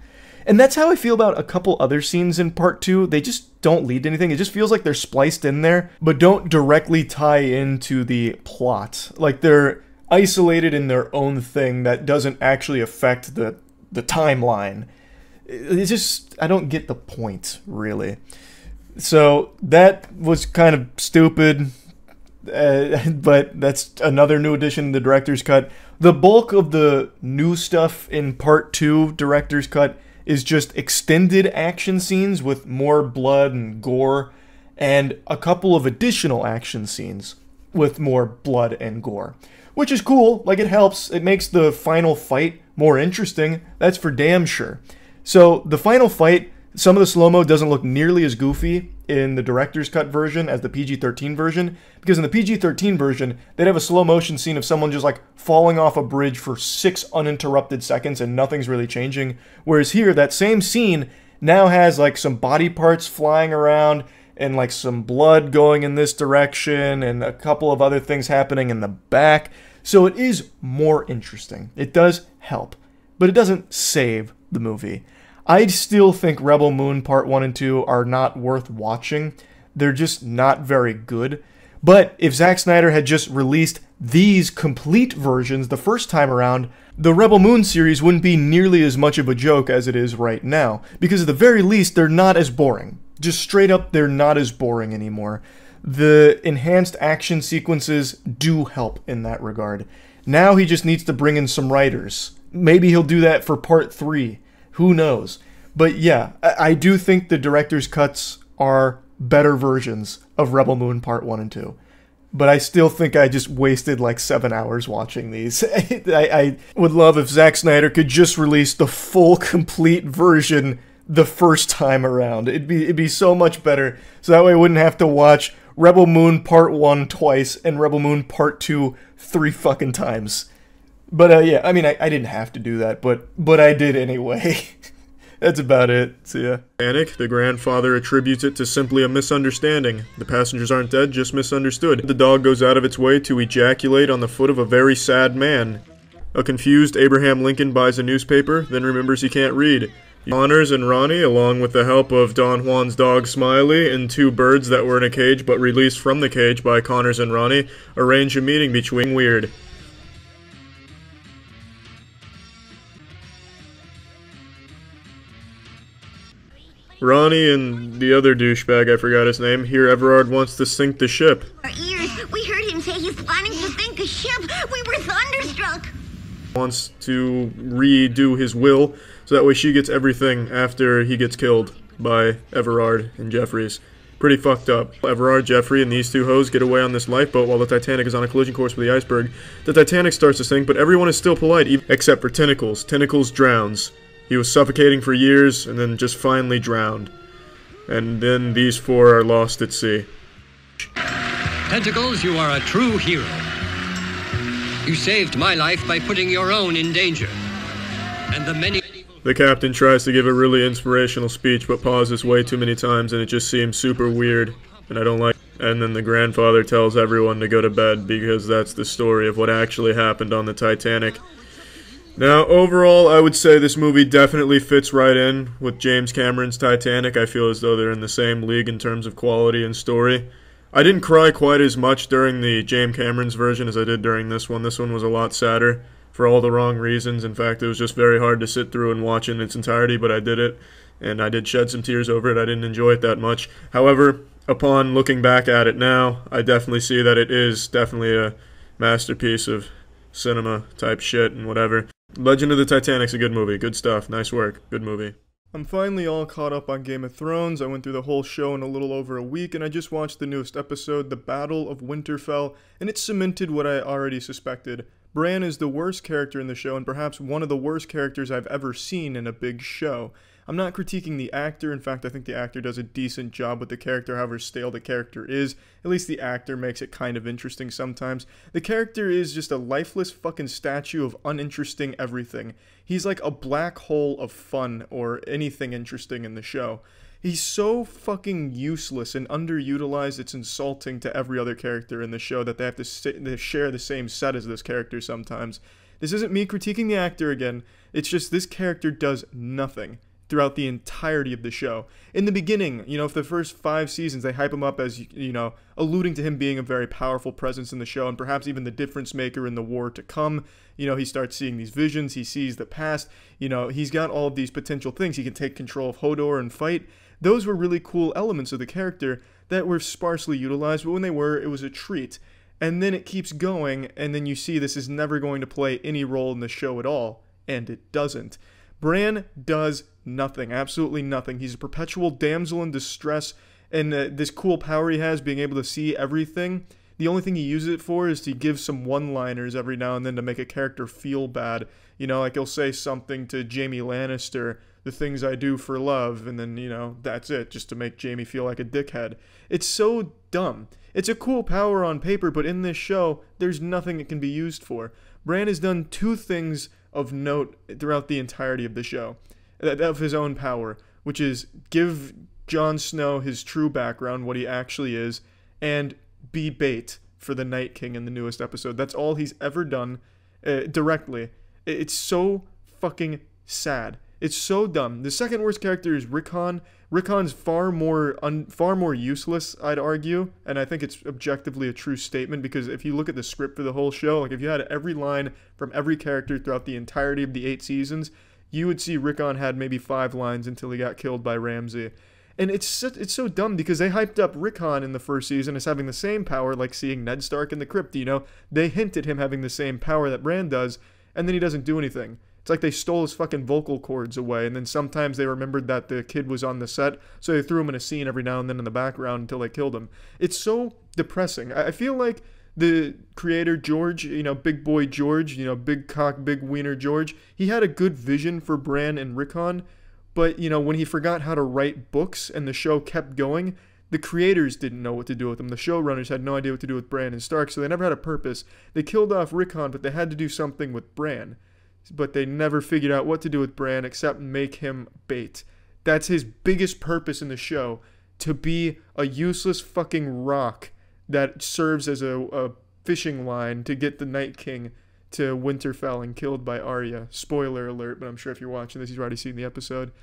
And that's how I feel about a couple other scenes in part 2. They just don't lead to anything. It just feels like they're spliced in there, but don't directly tie into the plot. Like, they're isolated in their own thing that doesn't actually affect the timeline. It's just, I don't get the point, really. So that was kind of stupid, but that's another new addition to the director's cut. The bulk of the new stuff in part 2 director's cut is just extended action scenes with more blood and gore, and a couple of additional action scenes with more blood and gore. Which is cool, like, it helps. It makes the final fight more interesting, that's for damn sure. So the final fight, some of the slow-mo doesn't look nearly as goofy in the director's cut version as the PG-13 version, because in the PG-13 version, they'd have a slow-motion scene of someone just like falling off a bridge for 6 uninterrupted seconds and nothing's really changing, whereas here, that same scene now has like some body parts flying around, and like some blood going in this direction and a couple of other things happening in the back. So it is more interesting. It does help, but it doesn't save the movie. I still think Rebel Moon Part 1 and 2 are not worth watching. They're just not very good. But if Zack Snyder had just released these complete versions the first time around, the Rebel Moon series wouldn't be nearly as much of a joke as it is right now. Because at the very least, they're not as boring. Just straight up, they're not as boring anymore. The enhanced action sequences do help in that regard. Now he just needs to bring in some writers. Maybe he'll do that for Part 3. Who knows? But yeah, I do think the director's cuts are better versions of Rebel Moon Part 1 and 2. But I still think I just wasted like 7 hours watching these. I would love if Zack Snyder could just release the full, complete version the first time around. It'd be so much better. So that way I wouldn't have to watch Rebel Moon Part 1 twice and Rebel Moon Part 2 3 fucking times. But yeah, I mean, I didn't have to do that, but I did anyway. That's about it. See ya. Titanic, the grandfather attributes it to simply a misunderstanding. The passengers aren't dead, just misunderstood. The dog goes out of its way to ejaculate on the foot of a very sad man. A confused Abraham Lincoln buys a newspaper, then remembers he can't read. Connors and Ronnie, along with the help of Don Juan's dog Smiley and 2 birds that were in a cage but released from the cage by Connors and Ronnie, arrange a meeting between Weird. Ronnie and the other douchebag, I forgot his name, hear Everard wants to sink the ship. Our ears, we heard him say he's planning to sink a ship. We were thunderstruck. Wants to redo his will, so that way she gets everything after he gets killed by Everard and Jeffries. Pretty fucked up. Everard, Jeffrey, and these 2 hoes get away on this lifeboat while the Titanic is on a collision course with the iceberg. The Titanic starts to sink, but everyone is still polite, except for Tentacles. Tentacles drowns. He was suffocating for years, and then just finally drowned. And then these 4 are lost at sea. Tentacles, you are a true hero. You saved my life by putting your own in danger. And the many... The captain tries to give a really inspirational speech, but pauses way too many times, and it just seems super weird, and I don't like it. And then the grandfather tells everyone to go to bed, because that's the story of what actually happened on the Titanic. Now, overall, I would say this movie definitely fits right in with James Cameron's Titanic. I feel as though they're in the same league in terms of quality and story. I didn't cry quite as much during the James Cameron's version as I did during this one. This one was a lot sadder for all the wrong reasons. In fact, it was just very hard to sit through and watch in its entirety, but I did it, and I did shed some tears over it. I didn't enjoy it that much. However, upon looking back at it now, I definitely see that it is definitely a masterpiece of cinema type shit and whatever. Legend of the Titanic's a good movie. Good stuff. Nice work. Good movie. I'm finally all caught up on Game of Thrones. I went through the whole show in a little over a week, and I just watched the newest episode, The Battle of Winterfell, and it cemented what I already suspected. Bran is the worst character in the show, and perhaps one of the worst characters I've ever seen in a big show. I'm not critiquing the actor. In fact, I think the actor does a decent job with the character, however stale the character is. At least the actor makes it kind of interesting sometimes. The character is just a lifeless fucking statue of uninteresting everything. He's like a black hole of fun or anything interesting in the show. He's so fucking useless and underutilized, it's insulting to every other character in the show that they have to share the same set as this character sometimes. This isn't me critiquing the actor again. It's just this character does nothing throughout the entirety of the show. In the beginning, you know, for the first 5 seasons, they hype him up as, you know, alluding to him being a very powerful presence in the show and perhaps even the difference maker in the war to come. You know, he starts seeing these visions, he sees the past, you know, he's got all of these potential things. He can take control of Hodor and fight. Those were really cool elements of the character that were sparsely utilized, but when they were, it was a treat. And then it keeps going, and then you see this is never going to play any role in the show at all, and it doesn't. Bran does nothing, absolutely nothing. He's a perpetual damsel in distress, and this cool power he has, being able to see everything, the only thing he uses it for is to give some one-liners every now and then to make a character feel bad. You know, like he'll say something to Jaime Lannister, the things I do for love, and then, you know, that's it, just to make Jaime feel like a dickhead. It's so dumb. It's a cool power on paper, but in this show, there's nothing it can be used for. Bran has done 2 things of note throughout the entirety of the show, of his own power, which is give Jon Snow his true background, what he actually is, and be bait for the Night King in the newest episode. That's all he's ever done directly. It's so fucking sad. It's so dumb. The second worst character is Rickon. Rickon's far more useless, I'd argue, and I think it's objectively a true statement, because if you look at the script for the whole show, like if you had every line from every character throughout the entirety of the 8 seasons, you would see Rickon had maybe 5 lines until he got killed by Ramsay. And it's so dumb because they hyped up Rickon in the first season as having the same power, like seeing Ned Stark in the crypt, you know? They hint at him having the same power that Bran does, and then he doesn't do anything. It's like they stole his fucking vocal cords away, and then sometimes they remembered that the kid was on the set, so they threw him in a scene every now and then in the background until they killed him. It's so depressing. I feel like the creator, George, you know, big boy George, you know, big cock, big wiener George, he had a good vision for Bran and Rickon, but, you know, when he forgot how to write books and the show kept going, the creators didn't know what to do with them. The showrunners had no idea what to do with Bran and Stark, so they never had a purpose. They killed off Rickon, but they had to do something with Bran. But they never figured out what to do with Bran except make him bait. That's his biggest purpose in the show, to be a useless fucking rock that serves as a fishing line to get the Night King to Winterfell and killed by Arya. Spoiler alert, but I'm sure if you're watching this, you've already seen the episode.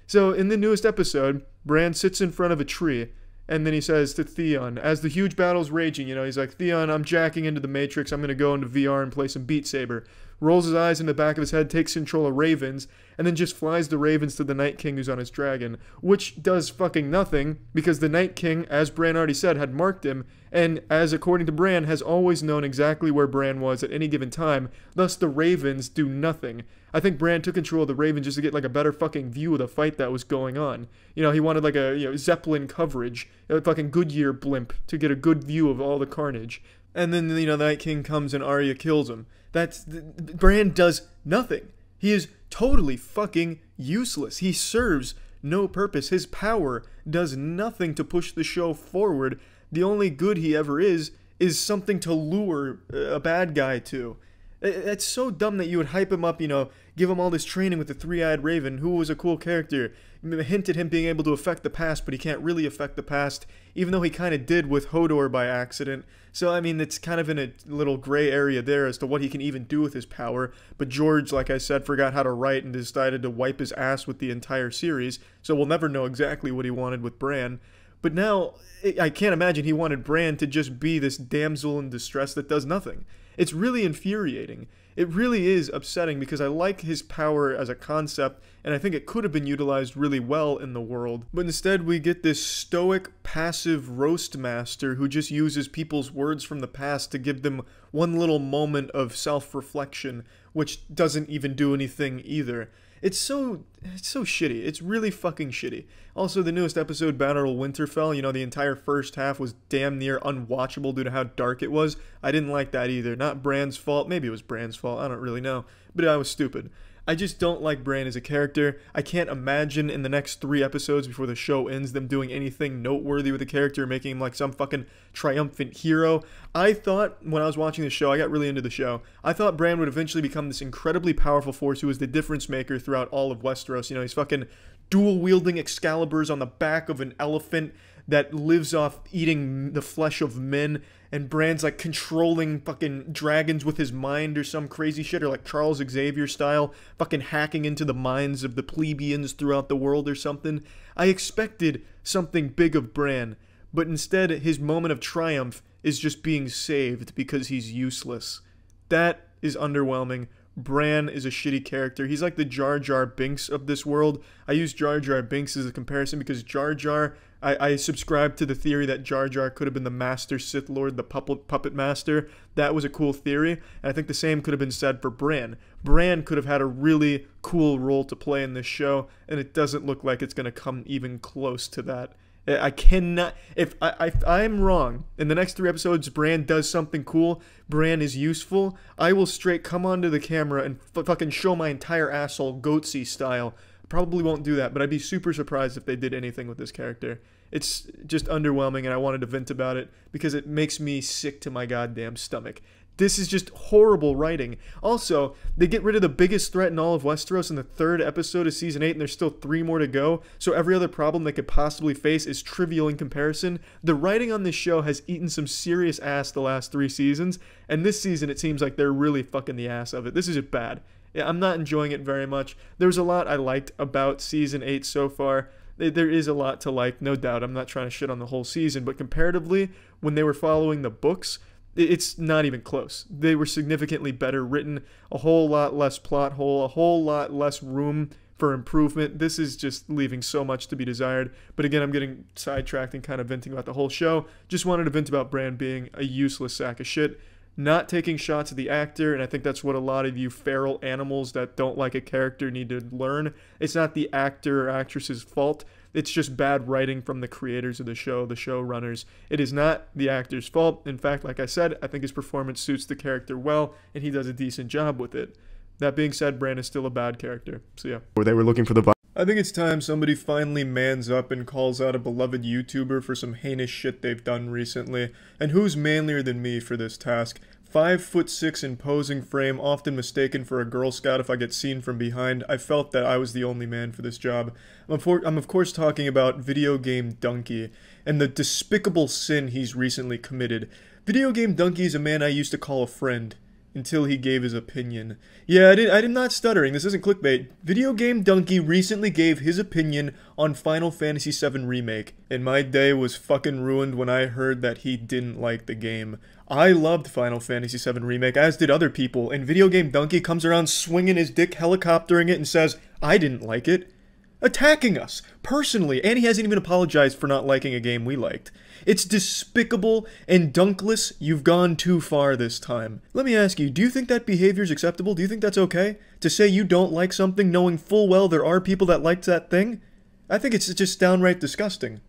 So in the newest episode, Bran sits in front of a tree, and then he says to Theon, as the huge battle's raging, you know, he's like, Theon, I'm jacking into the Matrix, I'm going to go into VR and play some Beat Saber. Rolls his eyes in the back of his head, takes control of ravens, and then just flies the ravens to the Night King who's on his dragon, which does fucking nothing, because the Night King, as Bran already said, had marked him, and as according to Bran, has always known exactly where Bran was at any given time, thus the ravens do nothing. I think Bran took control of the ravens just to get like a better fucking view of the fight that was going on. You know, he wanted like a, you know, Zeppelin coverage, a fucking Goodyear blimp to get a good view of all the carnage. And then, you know, the Night King comes and Arya kills him. Bran does nothing. He is totally fucking useless. He serves no purpose. His power does nothing to push the show forward. The only good he ever is something to lure a bad guy to. It's so dumb that you would hype him up, you know, give him all this training with the three-eyed raven, who was a cool character, hint at him being able to affect the past, but he can't really affect the past, even though he kind of did with Hodor by accident. So, I mean, it's kind of in a little gray area there as to what he can even do with his power, but George, like I said, forgot how to write and decided to wipe his ass with the entire series, so we'll never know exactly what he wanted with Bran. But now, I can't imagine he wanted Bran to just be this damsel in distress that does nothing. It's really infuriating. It really is upsetting because I like his power as a concept, and I think it could have been utilized really well in the world. But instead we get this stoic, passive roast master who just uses people's words from the past to give them one little moment of self-reflection, which doesn't even do anything either. It's so shitty. It's really fucking shitty. Also, the newest episode, Battle of Winterfell, you know, the entire first half was damn near unwatchable due to how dark it was. I didn't like that either. Not Bran's fault. Maybe it was Bran's fault. I don't really know. But I was stupid. I just don't like Bran as a character. I can't imagine in the next 3 episodes before the show ends them doing anything noteworthy with the character, making him like some fucking triumphant hero. I thought, when I was watching the show, I got really into the show, I thought Bran would eventually become this incredibly powerful force who was the difference maker throughout all of Westeros. You know, he's fucking dual-wielding Excaliburs on the back of an elephant that lives off eating the flesh of men, and Bran's like controlling fucking dragons with his mind or some crazy shit, or like Charles Xavier style, fucking hacking into the minds of the plebeians throughout the world or something. I expected something big of Bran, but instead his moment of triumph is just being saved because he's useless. That is underwhelming. Bran is a shitty character. He's like the Jar Jar Binks of this world. I use Jar Jar Binks as a comparison because Jar Jar, I subscribe to the theory that Jar Jar could have been the Master Sith Lord, the puppet master. That was a cool theory, and I think the same could have been said for Bran. Bran could have had a really cool role to play in this show, and it doesn't look like it's going to come even close to that. I cannot, if I'm wrong, in the next 3 episodes, Bran does something cool, Bran is useful, I will straight come onto the camera and fucking show my entire asshole Goatsy style. Probably won't do that, but I'd be super surprised if they did anything with this character. It's just underwhelming, and I wanted to vent about it because it makes me sick to my goddamn stomach. This is just horrible writing. Also, they get rid of the biggest threat in all of Westeros in the 3rd episode of Season 8, and there's still 3 more to go, so every other problem they could possibly face is trivial in comparison. The writing on this show has eaten some serious ass the last 3 seasons, and this season it seems like they're really fucking the ass of it. This is just bad. Yeah, I'm not enjoying it very much. There's a lot I liked about Season 8 so far. There is a lot to like, no doubt. I'm not trying to shit on the whole season, but comparatively, when they were following the books, it's not even close. They were significantly better written, a whole lot less plot hole, a whole lot less room for improvement. This is just leaving so much to be desired. But again, I'm getting sidetracked and kind of venting about the whole show. Just wanted to vent about Bran being a useless sack of shit, not taking shots at the actor, and I think that's what a lot of you feral animals that don't like a character need to learn. It's not the actor or actress's fault. It's just bad writing from the creators of the showrunners. It is not the actor's fault. In fact, like I said, I think his performance suits the character well, and he does a decent job with it. That being said, Bran is still a bad character. So yeah. They were looking for the... I think it's time somebody finally mans up and calls out a beloved YouTuber for some heinous shit they've done recently. And who's manlier than me for this task? 5'6" imposing frame, often mistaken for a Girl Scout if I get seen from behind. I felt that I was the only man for this job. I'm of course talking about video game Dunkey, and the despicable sin he's recently committed. Video game Dunkey is a man I used to call a friend, until he gave his opinion. Yeah, I'm not stuttering, this isn't clickbait. Video game Dunkey recently gave his opinion on Final Fantasy VII Remake, and my day was fucking ruined when I heard that he didn't like the game. I loved Final Fantasy VII Remake, as did other people, and Video Game Dunkey comes around swinging his dick, helicoptering it, and says, I didn't like it. Attacking us, personally, and he hasn't even apologized for not liking a game we liked. It's despicable and dunkless. You've gone too far this time. Let me ask you, do you think that behavior is acceptable? Do you think that's okay? To say you don't like something knowing full well there are people that liked that thing? I think it's just downright disgusting.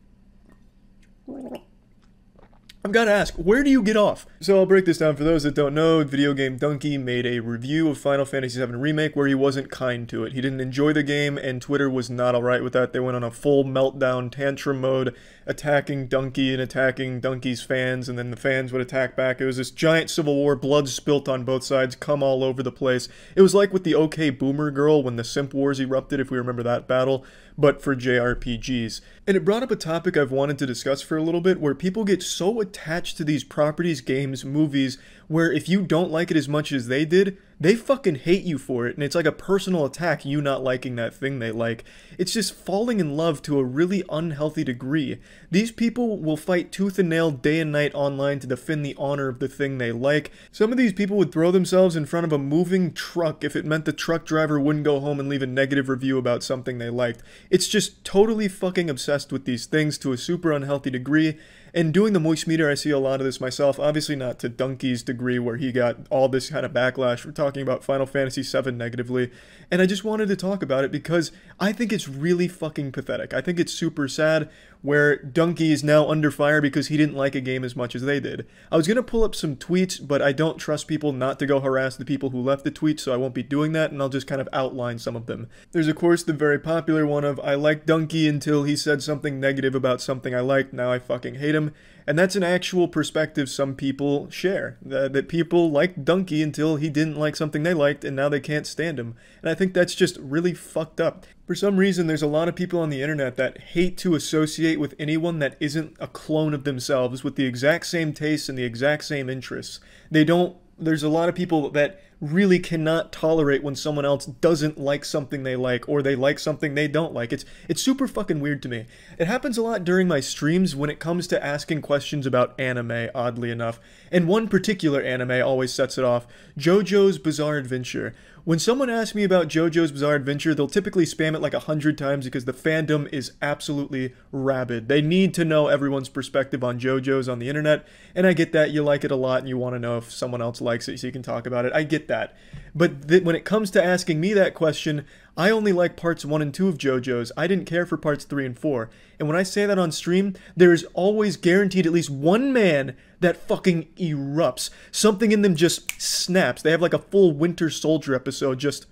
I've got to ask, where do you get off? So I'll break this down for those that don't know. Video Game Dunkey made a review of Final Fantasy VII Remake where he wasn't kind to it. He didn't enjoy the game, and Twitter was not alright with that. They went on a full meltdown tantrum mode, attacking Dunkey and attacking Dunkey's fans, and then the fans would attack back. It was this giant civil war, blood spilt on both sides, cum all over the place. It was like with the OK Boomer Girl when the Simp Wars erupted, if we remember that battle, but for JRPGs. And it brought up a topic I've wanted to discuss for a little bit, where people get so attached to these properties, games, movies, where if you don't like it as much as they did, they fucking hate you for it, and it's like a personal attack, you not liking that thing they like. It's just falling in love to a really unhealthy degree. These people will fight tooth and nail day and night online to defend the honor of the thing they like. Some of these people would throw themselves in front of a moving truck if it meant the truck driver wouldn't go home and leave a negative review about something they liked. It's just totally fucking obsessed with these things to a super unhealthy degree. And doing the Moist Meter, I see a lot of this myself. Obviously not to Dunkey's degree where he got all this kind of backlash for talking about Final Fantasy VII negatively. And I just wanted to talk about it because I think it's really fucking pathetic. I think it's super sad where Dunkey is now under fire because he didn't like a game as much as they did. I was going to pull up some tweets, but I don't trust people not to go harass the people who left the tweets, so I won't be doing that, and I'll just kind of outline some of them. There's of course the very popular one of, I liked Dunkey until he said something negative about something I liked, now I fucking hate him. And that's an actual perspective some people share. That people liked Dunkey until he didn't like something they liked, and now they can't stand him. And I think that's just really fucked up. For some reason, there's a lot of people on the internet that hate to associate with anyone that isn't a clone of themselves with the exact same tastes and the exact same interests. There's a lot of people that really cannot tolerate when someone else doesn't like something they like, or they like something they don't like. It's super fucking weird to me. It happens a lot during my streams when it comes to asking questions about anime, oddly enough. And one particular anime always sets it off, JoJo's Bizarre Adventure. When someone asks me about JoJo's Bizarre Adventure, they'll typically spam it like 100 times because the fandom is absolutely rabid. They need to know everyone's perspective on JoJo's on the internet, and I get that. You like it a lot and you want to know if someone else likes it so you can talk about it. I get that. But when it comes to asking me that question, I only like parts 1 and 2 of JoJo's. I didn't care for parts 3 and 4. And when I say that on stream, there is always guaranteed at least one man that fucking erupts. Something in them just snaps. They have like a full Winter Soldier episode just...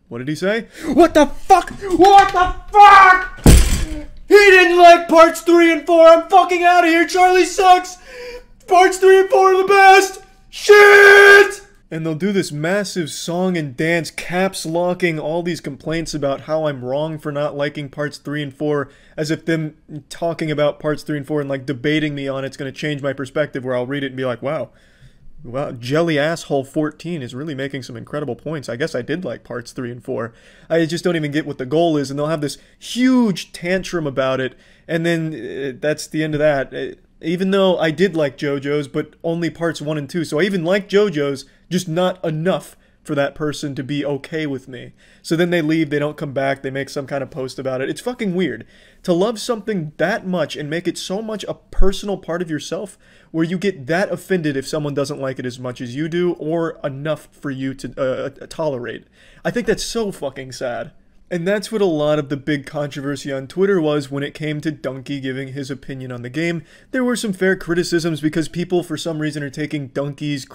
What did he say? What the fuck? What the fuck? He didn't like parts 3 and 4. I'm fucking out of here. Charlie sucks. Parts 3 and 4 are the best. shit! And they'll do this massive song and dance, caps locking all these complaints about how I'm wrong for not liking parts 3 and 4, as if them talking about parts 3 and 4 and like debating me on it's going to change my perspective, where I'll read it and be like, wow, Jelly Asshole 14 is really making some incredible points. I guess I did like parts 3 and 4. I just don't even get what the goal is, and they'll have this huge tantrum about it, and then that's the end of that. Even though I did like JoJo's, but only parts 1 and 2, so I even like JoJo's, just not enough for that person to be okay with me. So then they leave, they don't come back, they make some kind of post about it. It's fucking weird. To love something that much and make it so much a personal part of yourself, where you get that offended if someone doesn't like it as much as you do, or enough for you to tolerate. I think that's so fucking sad. And that's what a lot of the big controversy on Twitter was when it came to Dunkey giving his opinion on the game. There were some fair criticisms because people for some reason are taking Dunkey's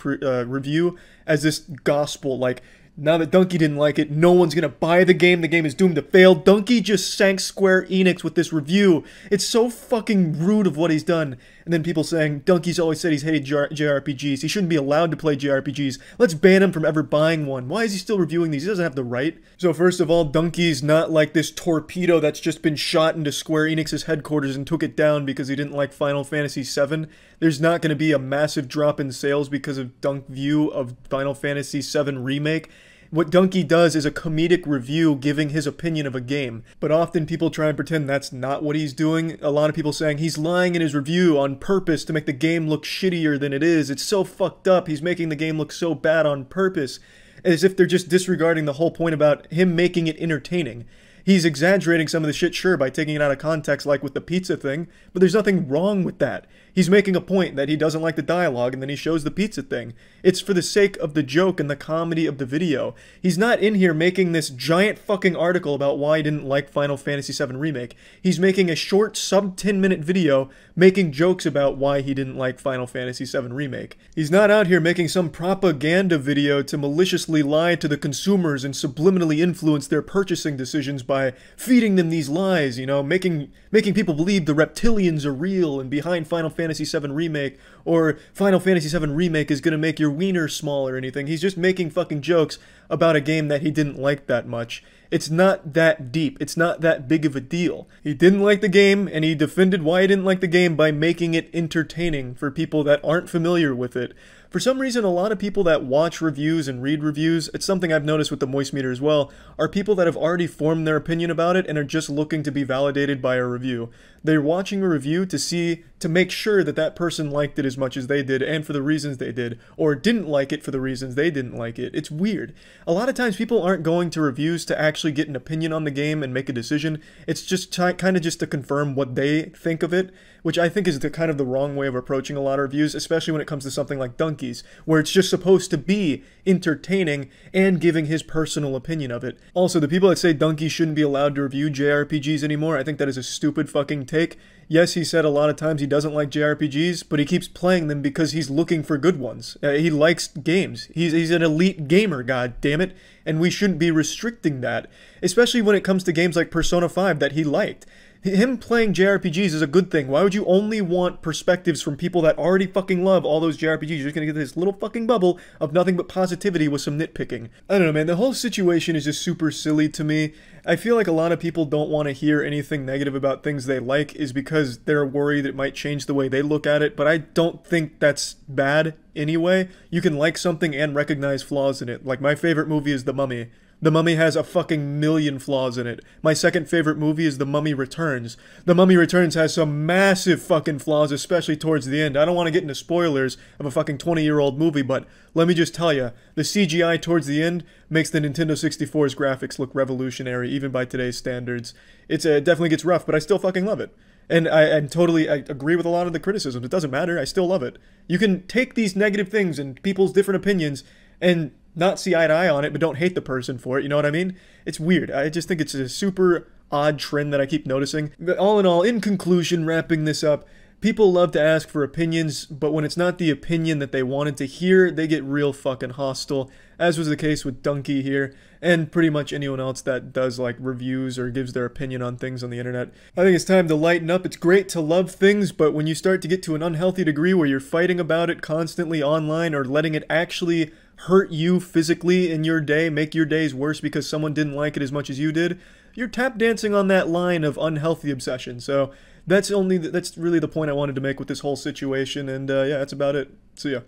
review as this gospel, like, now that Dunkey didn't like it, no one's gonna buy the game is doomed to fail. Dunkey just sank Square Enix with this review. It's so fucking rude of what he's done. And then people saying, Dunkey's always said he's hated JRPGs. He shouldn't be allowed to play JRPGs. Let's ban him from ever buying one. Why is he still reviewing these? He doesn't have the right. So first of all, Dunkey's not like this torpedo that's just been shot into Square Enix's headquarters and took it down because he didn't like Final Fantasy VII. There's not going to be a massive drop in sales because of Dunk's view of Final Fantasy VII Remake. What Dunkey does is a comedic review giving his opinion of a game, but often people try and pretend that's not what he's doing. A lot of people saying he's lying in his review on purpose to make the game look shittier than it is. It's so fucked up, he's making the game look so bad on purpose, as if they're just disregarding the whole point about him making it entertaining. He's exaggerating some of the shit, sure, by taking it out of context, like with the pizza thing, but there's nothing wrong with that. He's making a point that he doesn't like the dialogue, and then he shows the pizza thing. It's for the sake of the joke and the comedy of the video. He's not in here making this giant fucking article about why he didn't like Final Fantasy VII Remake. He's making a short, sub-10-minute video making jokes about why he didn't like Final Fantasy VII Remake. He's not out here making some propaganda video to maliciously lie to the consumers and subliminally influence their purchasing decisions by feeding them these lies, you know, making people believe the reptilians are real and behind Final Fantasy VII Remake, or Final Fantasy VII Remake is gonna make your wiener small or anything. He's just making fucking jokes about a game that he didn't like that much. It's not that deep. It's not that big of a deal. He didn't like the game, and he defended why he didn't like the game by making it entertaining for people that aren't familiar with it. For some reason, a lot of people that watch reviews and read reviews, it's something I've noticed with the Moist Meter as well, are people that have already formed their opinion about it and are just looking to be validated by a review. They're watching a review to make sure that that person liked it as much as they did and for the reasons they did, or didn't like it for the reasons they didn't like it. It's weird. A lot of times people aren't going to reviews to actually get an opinion on the game and make a decision. It's just kind of just to confirm what they think of it, which I think is the kind of the wrong way of approaching a lot of reviews, especially when it comes to something like Dunkey's, where it's just supposed to be entertaining and giving his personal opinion of it. Also, the people that say Dunkey shouldn't be allowed to review JRPGs anymore, I think that is a stupid fucking take. Yes, he said a lot of times he doesn't like JRPGs, but he keeps playing them because he's looking for good ones. He likes games. He's an elite gamer, god damn it, and we shouldn't be restricting that, especially when it comes to games like Persona 5 that he liked. Him playing JRPGs is a good thing. Why would you only want perspectives from people that already fucking love all those JRPGs? You're just gonna get this little fucking bubble of nothing but positivity with some nitpicking. I don't know, man. The whole situation is just super silly to me. I feel like a lot of people don't want to hear anything negative about things they like is because they're worried it might change the way they look at it, but I don't think that's bad anyway. You can like something and recognize flaws in it. Like, my favorite movie is The Mummy. The Mummy has a fucking million flaws in it. My second favorite movie is The Mummy Returns. The Mummy Returns has some massive fucking flaws, especially towards the end. I don't want to get into spoilers of a fucking 20-year-old movie, but let me just tell you, the CGI towards the end makes the Nintendo 64's graphics look revolutionary, even by today's standards. It definitely gets rough, but I still fucking love it. And I agree with a lot of the criticisms. It doesn't matter, I still love it. You can take these negative things and people's different opinions and not see eye to eye on it, but don't hate the person for it, you know what I mean? It's weird. I just think it's a super odd trend that I keep noticing. But all in all, in conclusion, wrapping this up, People love to ask for opinions, but when it's not the opinion that they wanted to hear, they get real fucking hostile, as was the case with Dunkey here, and pretty much anyone else that does like reviews or gives their opinion on things on the internet. I think it's time to lighten up. It's great to love things, but when you start to get to an unhealthy degree where you're fighting about it constantly online or letting it actually hurt you physically in your day, make your days worse because someone didn't like it as much as you did, you're tap dancing on that line of unhealthy obsession. So that's really the point I wanted to make with this whole situation, and yeah, that's about it. See ya.